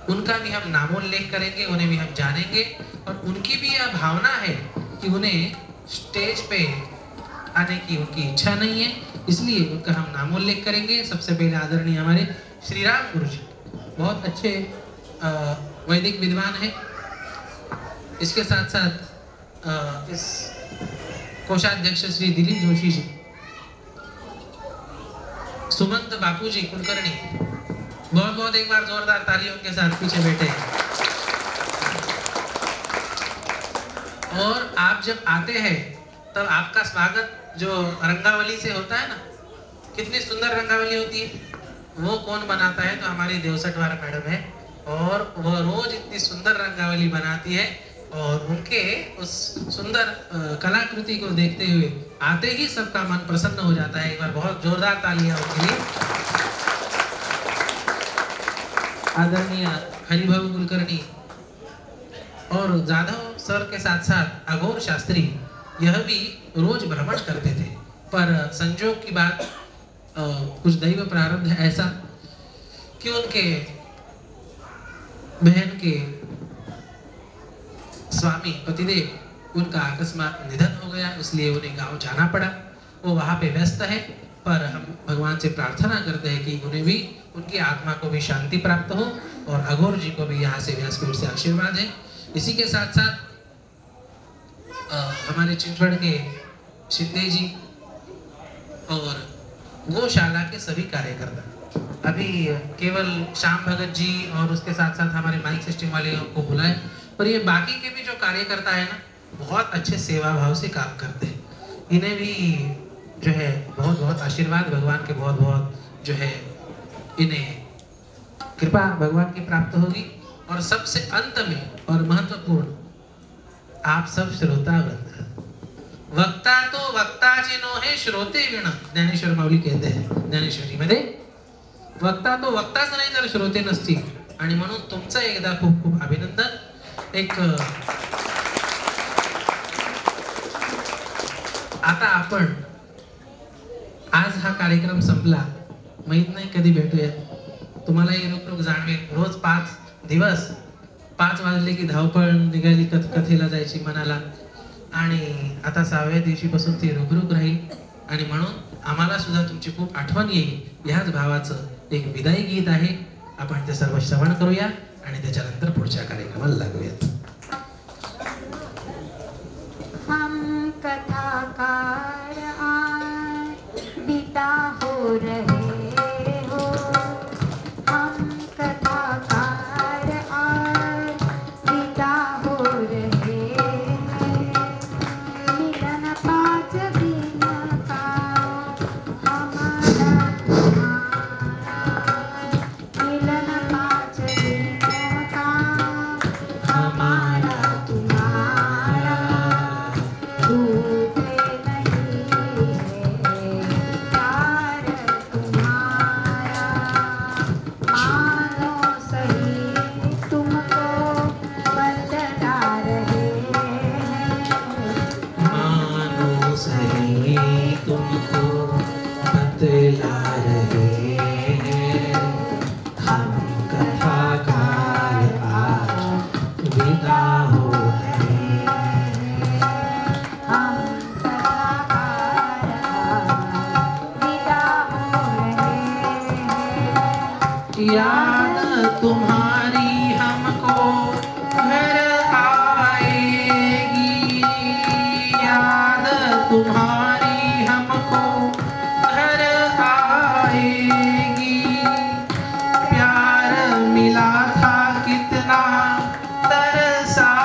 Speaker 1: उनका भी हम नामोल्लेख करेंगे, उन्हें भी हम जानेंगे और उनकी भी यह भावना है कि उन्हें स्टेज पे आने की उनकी इच्छा नहीं है, इसलिए उनका हम नामोल्लेख करेंगे। सबसे पहले आदरणीय हमारे श्री राम गुरु जी बहुत अच्छे वैदिक विद्वान हैं। इसके साथ साथ इस कोषाध्यक्ष श्री दिलीप जोशी जी, सुमंत बापू जी कुलकर्णी, बहुत बहुत एक बार जोरदार तालियों के साथ पीछे बैठे। और आप जब आते हैं तब आपका स्वागत जो रंगावली से होता है ना, कितनी सुंदर रंगावली होती है, वो कौन बनाता है? तो हमारी देवसटवार मैडम है और वह रोज इतनी सुंदर रंगावली बनाती है और उनके उस सुंदर कलाकृति को देखते हुए आते ही सबका मन प्रसन्न हो जाता है। एक बार बहुत जोरदार तालियां उनके लिए। आदरणीय हरिभाऊ कुलकर्णी और जाधव सर के साथ साथ अघोर शास्त्री यह भी रोज भ्रमण करते थे, पर संजोग की बात कुछ दैव प्रारब्ध है ऐसा कि उनके बहन के स्वामी पतिदेव उनका अकस्मात निधन हो गया, इसलिए उन्हें गांव जाना पड़ा। वो वहां पे व्यस्त है, पर हम भगवान से प्रार्थना करते हैं कि उन्हें भी, उनकी आत्मा को भी शांति प्राप्त हो और अघोर जी को भी यहाँ से व्यासपीठ से आशीर्वाद है। इसी के साथ साथ हमारे चिंचवड़ के शिंदे जी और गौशाला के सभी कार्यकर्ता, अभी केवल श्याम भगत जी और उसके साथ साथ हमारे माइक सिस्टम वाले को बुलाए, पर ये बाकी के भी जो कार्यकर्ता है ना, बहुत अच्छे सेवा भाव से काम करते हैं। इन्हें भी जो है बहुत बहुत आशीर्वाद भगवान के, बहुत बहुत जो है इन्हें कृपा भगवान की प्राप्त होगी। और सबसे अंत में और महत्वपूर्ण, आप सब श्रोता वृंद, वक्ता तो वक्ता जिनो है श्रोते विण, ज्ञानेश्वर माऊली कहते हैं ज्ञानेश्वरी मध्ये, वक्ता तो वक्ताच नाही जर श्रोते नसतील। आणि म्हणून तुमचं एकदा खूप खूप अभिनंदन। एक आता आपण आज हा कार्यक्रम संपला, माहित नाही कधी भेटूया, तुम्हालाही रुक रुक जाणवेल। रोज 5 दिवस 5 वाजले की धावपळ निघाली, कथेला जायची मनाला, आणि आता 6व्या दिवशीपासून ती रुकरुक राहील आणि म्हणून आम्हाला सुद्धा तुमची खूप आठवण येईल। ह्याच भावाचं एक विदाई गीत आहे, आपण ते सर्व श्रवण करूया आणि त्याच्यानंतर पुढच्या कार्यक्रमाला लागूयात।
Speaker 2: हम कथाकार आज बिता हो रहे हो, हम कथाकार आज बिता हो रहे हैं। मिलन 5 दिन का हमारा तुम्हारा, मिलन 5 दिन का हमारा तुम्हारा, छूटे नहीं है प्यार तुम्हारा। मानो सही तुमको बतला रहे हैं,
Speaker 1: मानो सही तुमको बतला रहे हैं, हम कथाकार आज विदा हो रहे हैं।
Speaker 2: हम कथाकार विदा हो रहे हैं।
Speaker 1: याद तुम्हारी हमको घर आएगी, याद तुम्हारी हमको घर आएगी। प्यार मिला था कितना तरसाएगी,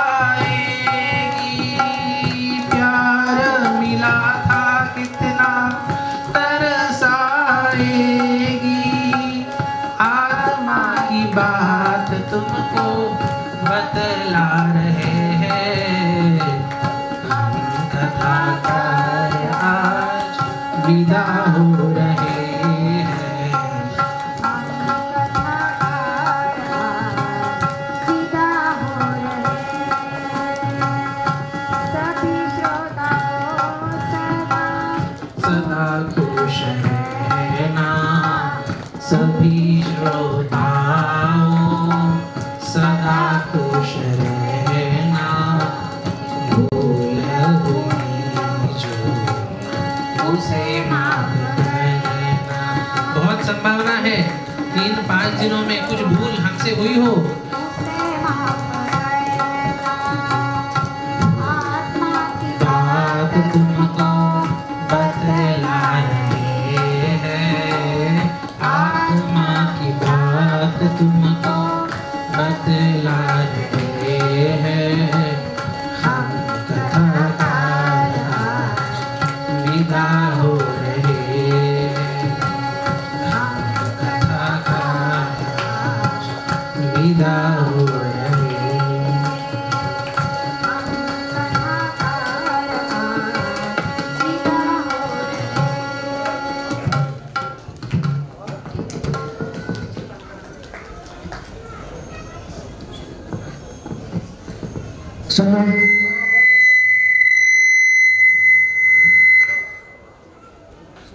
Speaker 1: प्यार मिला था कितना तरसाएगी। आत्मा की बात तुमको बतला रहे हैं, विदा हो रहे हैं।
Speaker 2: विदा हो रहे सभी श्रोताओं
Speaker 1: सदा खुश रहना सभी श्रोताओं सदा खुश रहना भूल हुई जो उसे माफ करना। बहुत संभावना है 3-5 दिनों में कुछ भूल हमसे हुई हो बात तुमको बतला रहे हैं। आत्मा की बात तुमको बतला रहे हैं। हम कथाकार विदा हो रहे हैं। हम कथाकार विदा हो रहे हैं।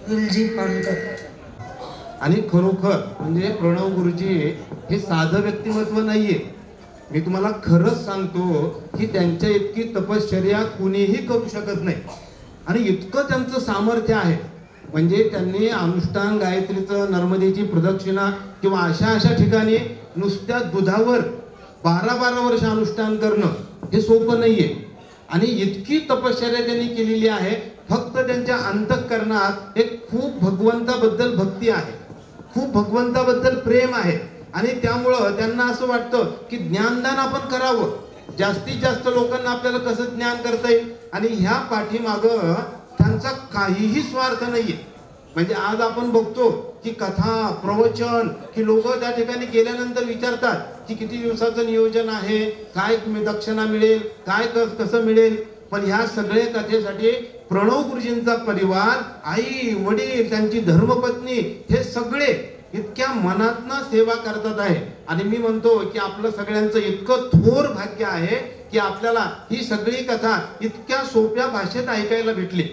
Speaker 3: सुनीलजी पालकर
Speaker 6: आणि खरोखर म्हणजे प्रणव गुरुजी हे साधं व्यक्तिमत्व नाहीये. मी तुम्हाला खरंच सांगतो की त्यांच्या इतकी तपश्चर्या कुणीही करू शकत नाही आणि इतकं त्यांचं सामर्थ्य आहे. म्हणजे त्यांनी अनुष्ठान गायत्रीचं नर्मदेची प्रदक्षिणा किंवा अशा ठिकाणी नुसत्या दुधावर 12-12 वर्ष अनुष्ठान करणं हे सोपं नाहीये. आणि इतकी तपश्चर्या त्यांनी केलेली आहे. फक्त त्यांच्या अंतःकरणात एक खूप भगवंताबद्दल भक्ती आहे, खूप भगवंताबद्दल प्रेम आहे आणि त्यामुळं त्यांना असं वाटतं की ज्ञानदान आपण करावं, जास्तीत जास्त लोकांना आपल्याला कसं ज्ञान करता येईल. आणि ह्या पाठीमागं त्यांचा काहीही स्वार्थ नाहीये. म्हणजे आज आपण बघतो की कथा प्रवचन की लोक त्या ठिकाणी गेल्यानंतर विचारतात की किती दिवसाचं नियोजन आहे, काय दक्षिणा मिळेल, काय कसं मिळेल. पण ह्या सगळ्या कथेसाठी प्रणव गुरुजींचा परिवार, आई वडील, त्यांची धर्मपत्नी हे सगळे इतक्या मनातनं सेवा करतात आहे. आणि मी म्हणतो की आपलं सगळ्यांचं इतकं थोर भाग्य आहे की आपल्याला ही सगळी कथा इतक्या सोप्या भाषेत ऐकायला भेटली.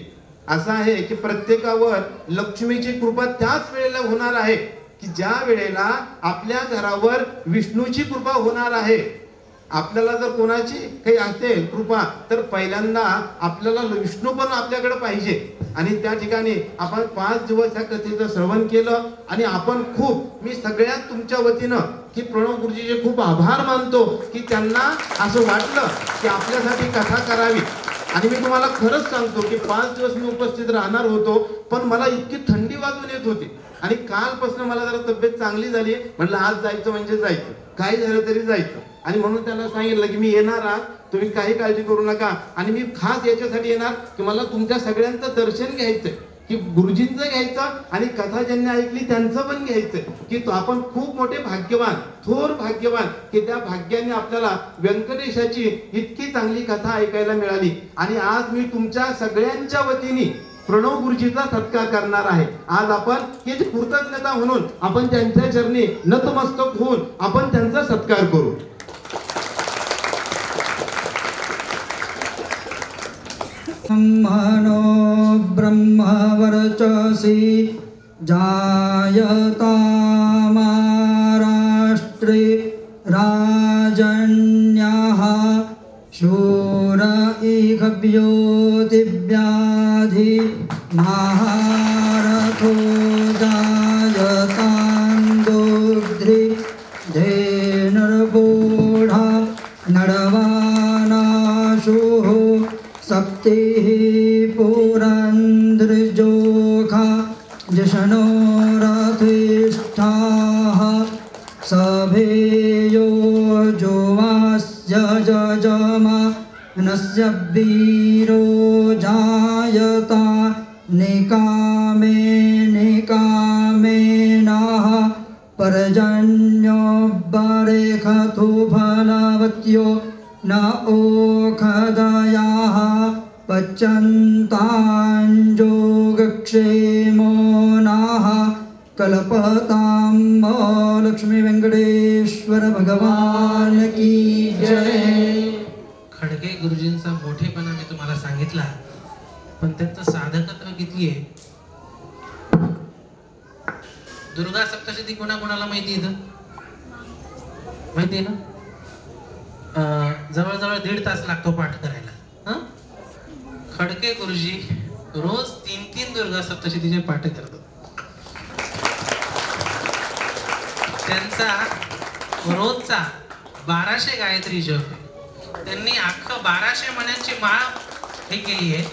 Speaker 6: असं आहे की प्रत्येकावर लक्ष्मीची कृपा त्याच वेळेला होणार आहे की ज्या वेळेला आपल्या घरावर विष्णूची कृपा होणार आहे. आपल्याला जर कोणाची काही असेल कृपा तर पहिल्यांदा आपल्याला विष्णू पण आपल्याकडे पाहिजे. आणि त्या ठिकाणी आपण 5 दिवस ह्या कथेचं श्रवण केलं आणि आपण मी सगळ्यात तुमच्या वतीनं की प्रणव गुरुजीचे खूप आभार मानतो की त्यांना असं वाटलं की आपल्यासाठी कथा करावी. आणि मी तुम्हाला खरंच सांगतो की 5 दिवस मी उपस्थित राहणार होतो, पण मला इतकी थंडी वाजून येत होती. आणि कालपासून मला जरा तब्येत चांगली झाली, म्हटलं आज जायचं म्हणजे जायचं, काही झालं तरी जायचं. आणि म्हणून त्यांना सांगितलं की मी येणार आज, तुम्ही काही काळजी करू नका. आणि मी खास याच्यासाठी येणार की मला तुमच्या सगळ्यांचं दर्शन घ्यायचंय, की गुरुजींचं घ्यायचं आणि कथा ज्यांनी ऐकली त्यांचं पण घ्यायचंय. की तो आपण खूप मोठे भाग्यवान, थोर भाग्यवान की त्या भाग्याने आपल्याला व्यंकटेशाची इतकी चांगली कथा ऐकायला मिळाली. आणि आज मी तुमच्या सगळ्यांच्या वतीने प्रणव गुरुजीचा सत्कार करणार आहे. आज आपण ही कृतज्ञता म्हणून आपण त्यांच्या चरणी नतमस्तक होऊन आपण त्यांचा सत्कार करू.
Speaker 7: ब्रह्मणो ब्रह्मवर्चसि जायतामाराष्ट्रे राजन्यः शूर इहव्योतिव्याधि महारथो जायतान्दोग्ध्रि धेनुर्गूढा नरवानाशुः सप्तिः पुरन्द्रजोखा जशनो रथिष्ठाः सभेयो जोवास्य जजमानस्य वीरो जायता निकामेनः पर्जन्यो बरेखतु फलवत्यो न ओखदयाः पच्यन्ताञ्जोग योगक्षेमो नाः कल्पतां लक्ष्मी वेंकटेश्वर भगवान की जय.
Speaker 1: खडके गुरुजींचा मोठेपणा मी तुम्हाला सांगितला, पण त्यांचं साधकत्व किती आहे. दुर्गा सप्तशती कोणाकोणाला माहिती आहे? माहिती आहे ना? जवळजवळ 1.5 तास लागतो पाठ करायला. खडके गुरुजी रोज 3 दुर्गा सप्तशतीचे पाठ करतात. त्यांचा रोजचा 1200 गायत्री जप आहे. त्यांनी अख्खं 1200 मण्यांची माळ हे केली आहे.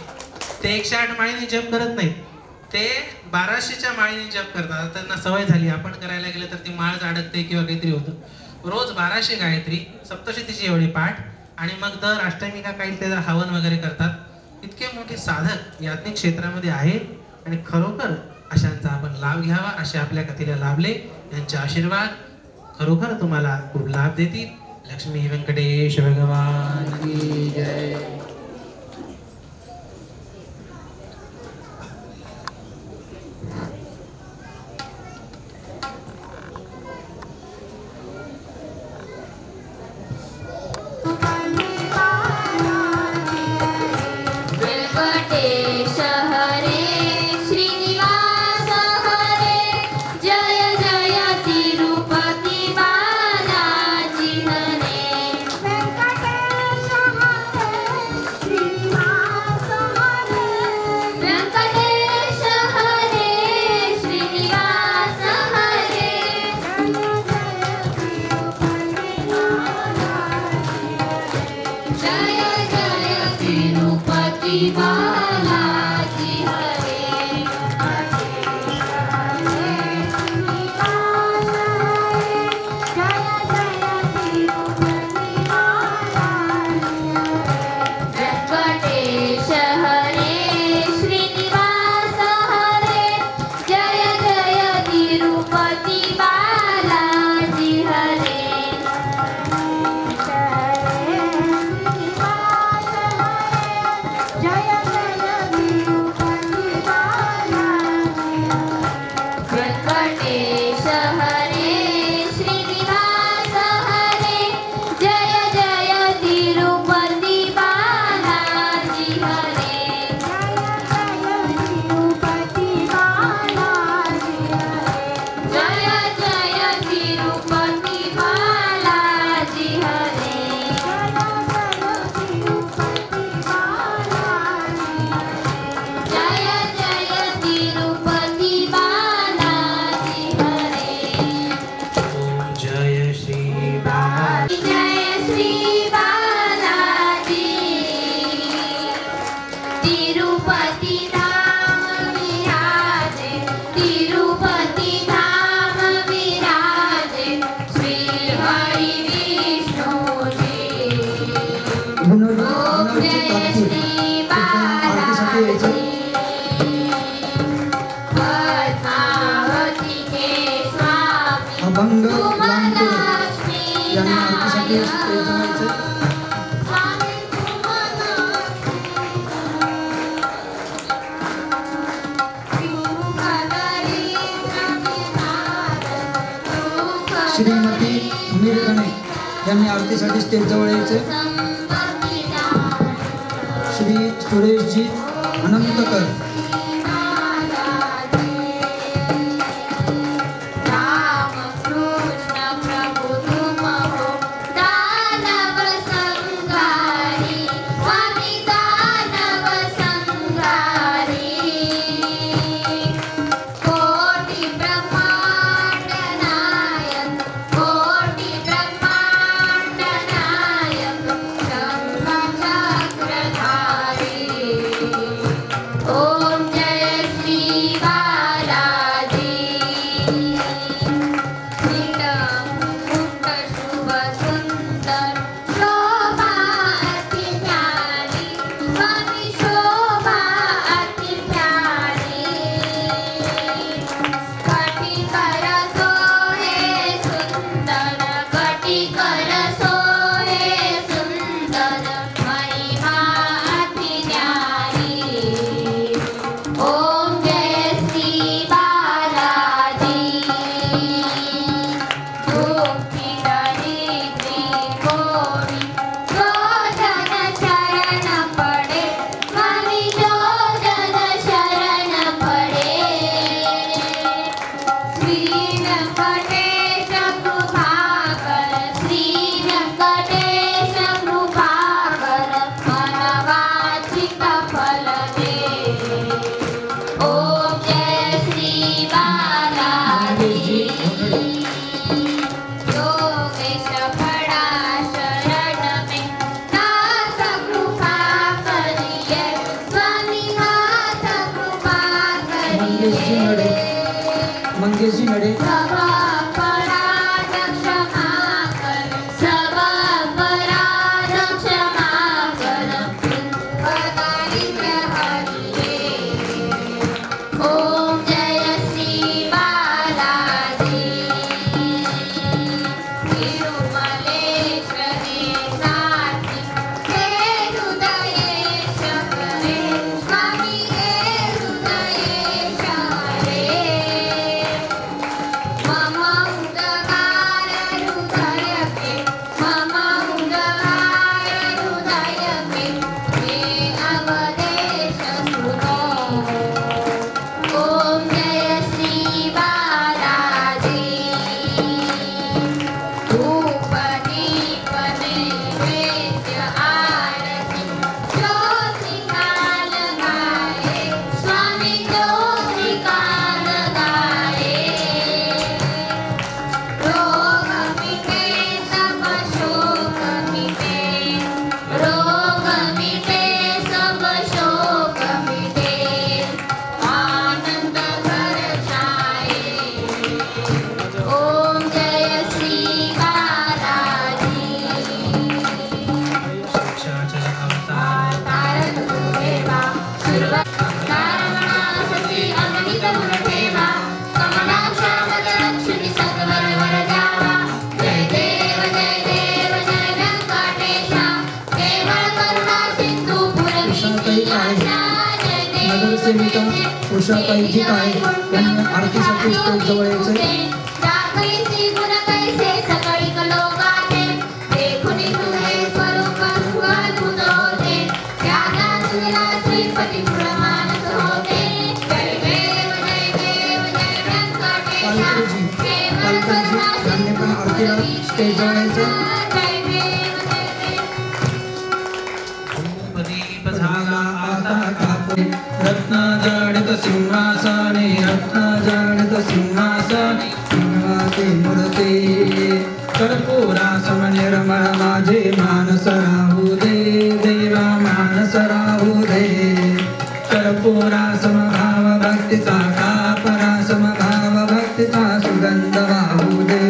Speaker 1: ते 108 माळीने जप करत नाहीत, ते 1200च्या माळीने जप करतात. त्यांना सवय झाली, आपण करायला गेलं तर ती माळ अडकते किंवा काहीतरी होतं. रोज 1200 गायत्री, सप्तशतीची एवढी पाठ, आणि मग दर अष्टमीला काही त्याचा हवन वगैरे करतात. इतके मोठे साधक याज्ञिक क्षेत्रामध्ये आहेत आणि खरोखर अशांचा आपण लाभ घ्यावा. असे आपल्या कथेला लाभले, यांचे आशीर्वाद खरोखर तुम्हाला खूप लाभ देतील. लक्ष्मी व्यंकटेश भगवान की जय.
Speaker 2: व्यंकटेश हरे श्रीनिवास हरे जय जय तिरुपति बालाजी हरे. व्यंकटेश हरे श्रीनिवास हरे व्यंकटेश हरे श्रीनिवास हरे जय जय तिरुपति बालाजी हरे. व्यंकटेश हरे श्रीनिवास हरे जय जय तिरुपति बालाजी हरे. व्यंकटेश हरे श्रीनिवास हरे जय जय तिरुपति बालाजी हरे. जय जय तिरुपति बालाजी हरे. जय जय तिरुपति बालाजी हरे.
Speaker 1: जय श्री बालाजी.
Speaker 2: जय श्री बालाजी. तिरुपति धाम विराजे, तिरुपति धाम विराजे श्री हरि विष्णुजी. ओम जय श्री बालाजी. पद्मावती के स्वामी
Speaker 7: अभंग
Speaker 2: तुम्हाला
Speaker 7: यांनी आरतीसाठी स्टेज जायचं.
Speaker 2: स्वामी तुम्हाला
Speaker 7: श्रीमती नीलकणे यांनी आरतीसाठी स्टेज जवळ यायचे. श्री सुरेशजी अनंतकर.
Speaker 2: राम कृष्ण प्रभु तुम हो दानव संहारी, स्वामी दानव संहारी. कोटि ब्रह्मांड नायक, कोटि ब्रह्मांड नायक, शंख चक्रधारी. ओम
Speaker 7: नगरसेविका उषाताई जी आहे यांनी आरतीसाठी स्टेज जवळ यायचं. यांनी पण आरतीला स्टेज जवळ यायचं. रत्नाजडित सिंहासने रत्नाजडित सिंहासने मंगलाते मूर्ते कर्पूरासम निर्मळ माझे मानस राहू दे देवा मानस राहू दे. कर्पूरासम भाव भक्तीचा कापरासम भाव भक्तीचा सुगंध वाहू दे.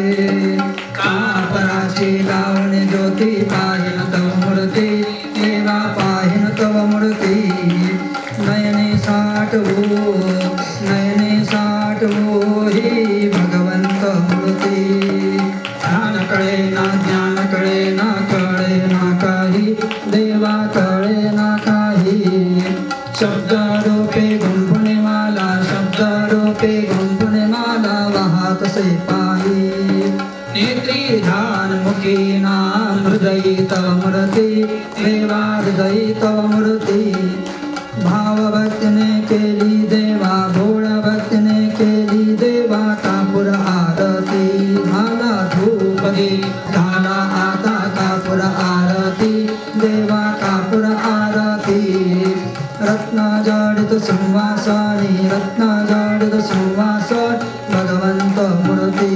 Speaker 7: कापराची लावणी ज्योती पाहिन तव मूर्ती देवा पाहिन तव मूर्ती. नयने साठवो ही भगवंत मूर्ती. ध्यान कळे ना ज्ञान कळे ना कळे ना काही देवा कळे ना काही. शब्द रूपे गुंफुणे माला शब्द रूपे गुंफुणे माला वाहत से पायी. नेत्री ध्यान मुखी नाम हृदयी तव मूर्ती देवा हृदयी तव मूर्ती. भाव भक्तने केली देवा भोळ भक्तने केली देवा कापूर आरती. झाला धूप दे झाला आता कापूर आरती देवा कापूर आरती. रत्नाजडित सिंहासने रत्नाजडित सिंहासन भगवंत मूर्ती.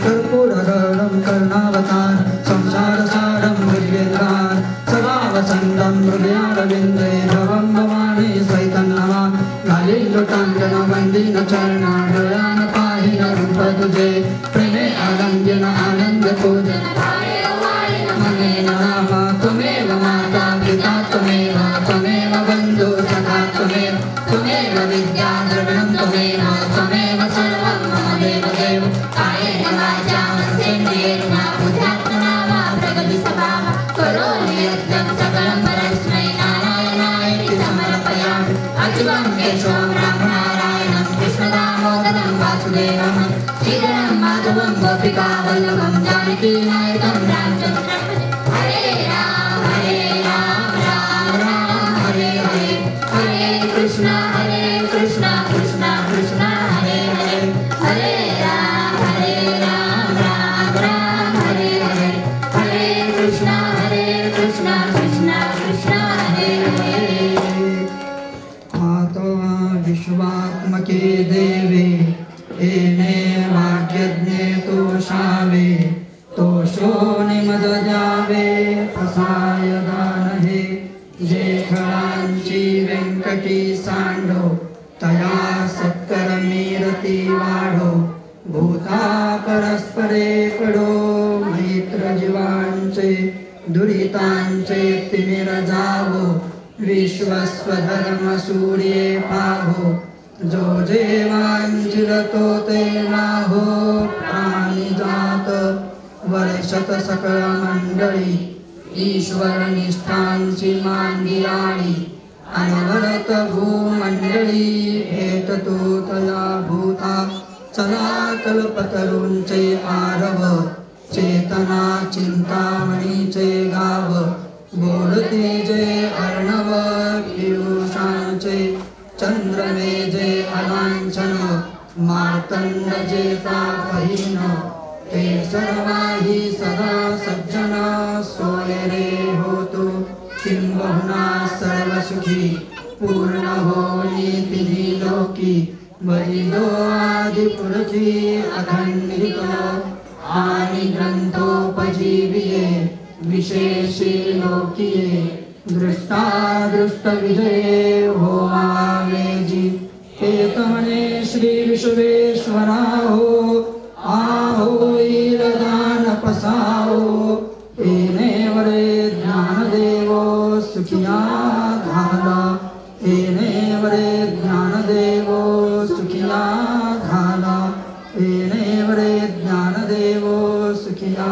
Speaker 7: कर्पूरगणं कर्णावतार संसार सारं मृगेन्द्रार सदा वसन्तं मृगयारविन्दे भवं भवानी चैतन्यमा. घाली लोटांगण वंदीन चरणां हृदयान पाहिन रूप तुझे. प्रेमे आनंदन आनंद पूजन मनेन नाम त्वमेव माता पिता त्वमेव त्वमेव बन्धु सखा त्वमेव त्वमेव विद्या द्रविणं त्वमेव त्वमेव सर्वं मम देव देव. कायेन वाचा मनसेन्द्रियेण बुद्ध्यात्मना वा प्रकृति स्वभाव करोमि यज्ञं सकलं परस्मै नारायणाय समर्पयामि. अच्युतं केशवं रामनारायणं कृष्णदामोदरं वासुदेवं श्रीधरं माधवं गोपिका वल्लभं जानकीनायकं रामचन्द्रं. हरे राम राम राम हरे हरे हरे कृष्ण कृष्ण कृष्ण हरे हरे हरे राम राम राम हरे हरे हरे कृष्ण कृष्ण कृष्ण हरे हरे. आतो विश्वात्मके देवे येने वाग्यज्ञे तोषावे. तोषो निमद जावे फसाय दान हे. जे खळांची व्यंकटी सांडो तया सत्कर मीरती वाढो. भूता परस्परे कडो मैत्र जीवांचे दुरितांचे तिमिर जावो. विश्वस्वधर्म सूर्ये पाहो. जो जे वांछिल तो ते नाहो. प्राणी जात वर्षत सकळ मंडळी ईश्वर निष्ठांची मांदियाळी अनवरत भूमंडळी भेटतो तया भूता चला कल्पतरूंचे आरव चेतना चिंतामणीचे गाव बोलते जे अर्णव पियुषांचे चंद्रमे जे अलांछन मार्तंड जे तापहीन ते सर्वाही सदा सज्जन सोयरे होतो किंबहुना सर्वसुखी पूर्ण होई तिन्ही लोकी बलिदो आदिपुरखी अखंडित आणि ग्रंथोपजीविये विशेषी लोकिये दृष्टादृष्ट विजये हो आवेजी हेत म्हणे श्री विश्वेश्वरा हो आहो ईरदान पसाओ येणे वरे ज्ञानदेवो सुखिया झाला येणे वरे ज्ञानदेवो सुखिया झाला येणे वरे ज्ञानदेवो सुखिया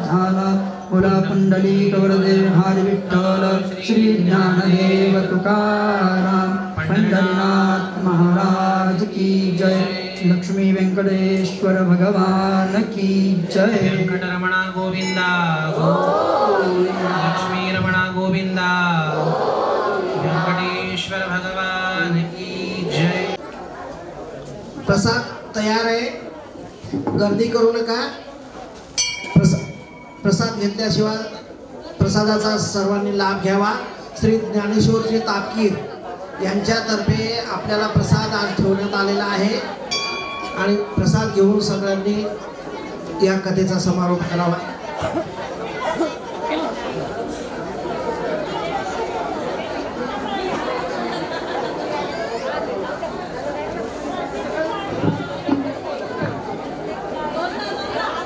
Speaker 7: झाला बोला पुंडलिक वरदे हरी विठ्ठल श्री ज्ञानदेव तुकाराम पंढरीनाथ महाराज की जय लक्ष्मी वेंकटेश्वर भगवान की जय
Speaker 1: वेंकटरमणा गोविंदा लक्ष्मी रमणा गोविंदा वेंकटेश्वर भगवान की जय।
Speaker 8: प्रसाद तयार आहे, गर्दी करू नका। प्रसाद घेतल्याशिवाय प्रसादाचा सर्वांनी लाभ घ्यावा। श्री ज्ञानेश्वरजी तापकीर यांच्यातर्फे आपल्याला प्रसाद आज ठेवण्यात आलेला आहे आणि प्रसाद घेऊन सगळ्यांनी या कथेचा समारोप करावा।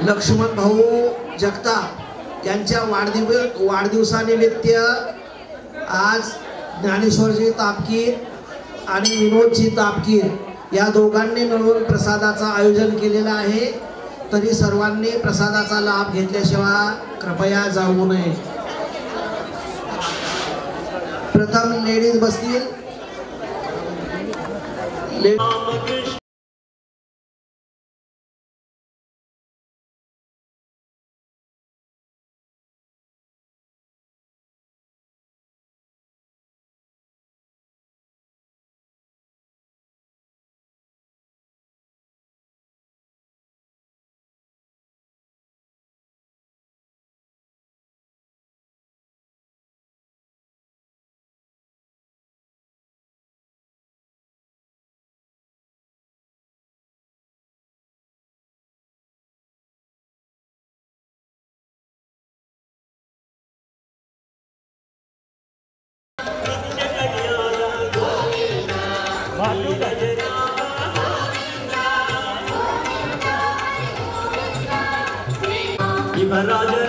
Speaker 8: लक्ष्मण भाऊ जगताप यांच्या वाढदिवसानिमित्त आज ज्ञानेश्वरजी तापकीर आणि विनोदजी तापकीर या दोघांनी मिळून प्रसादाचं आयोजन केलेलं आहे। तरी सर्वांनी प्रसादाचा लाभ घेतल्याशिवाय कृपया जाऊ नये। प्रथम लेडीज बसतील।
Speaker 9: राजा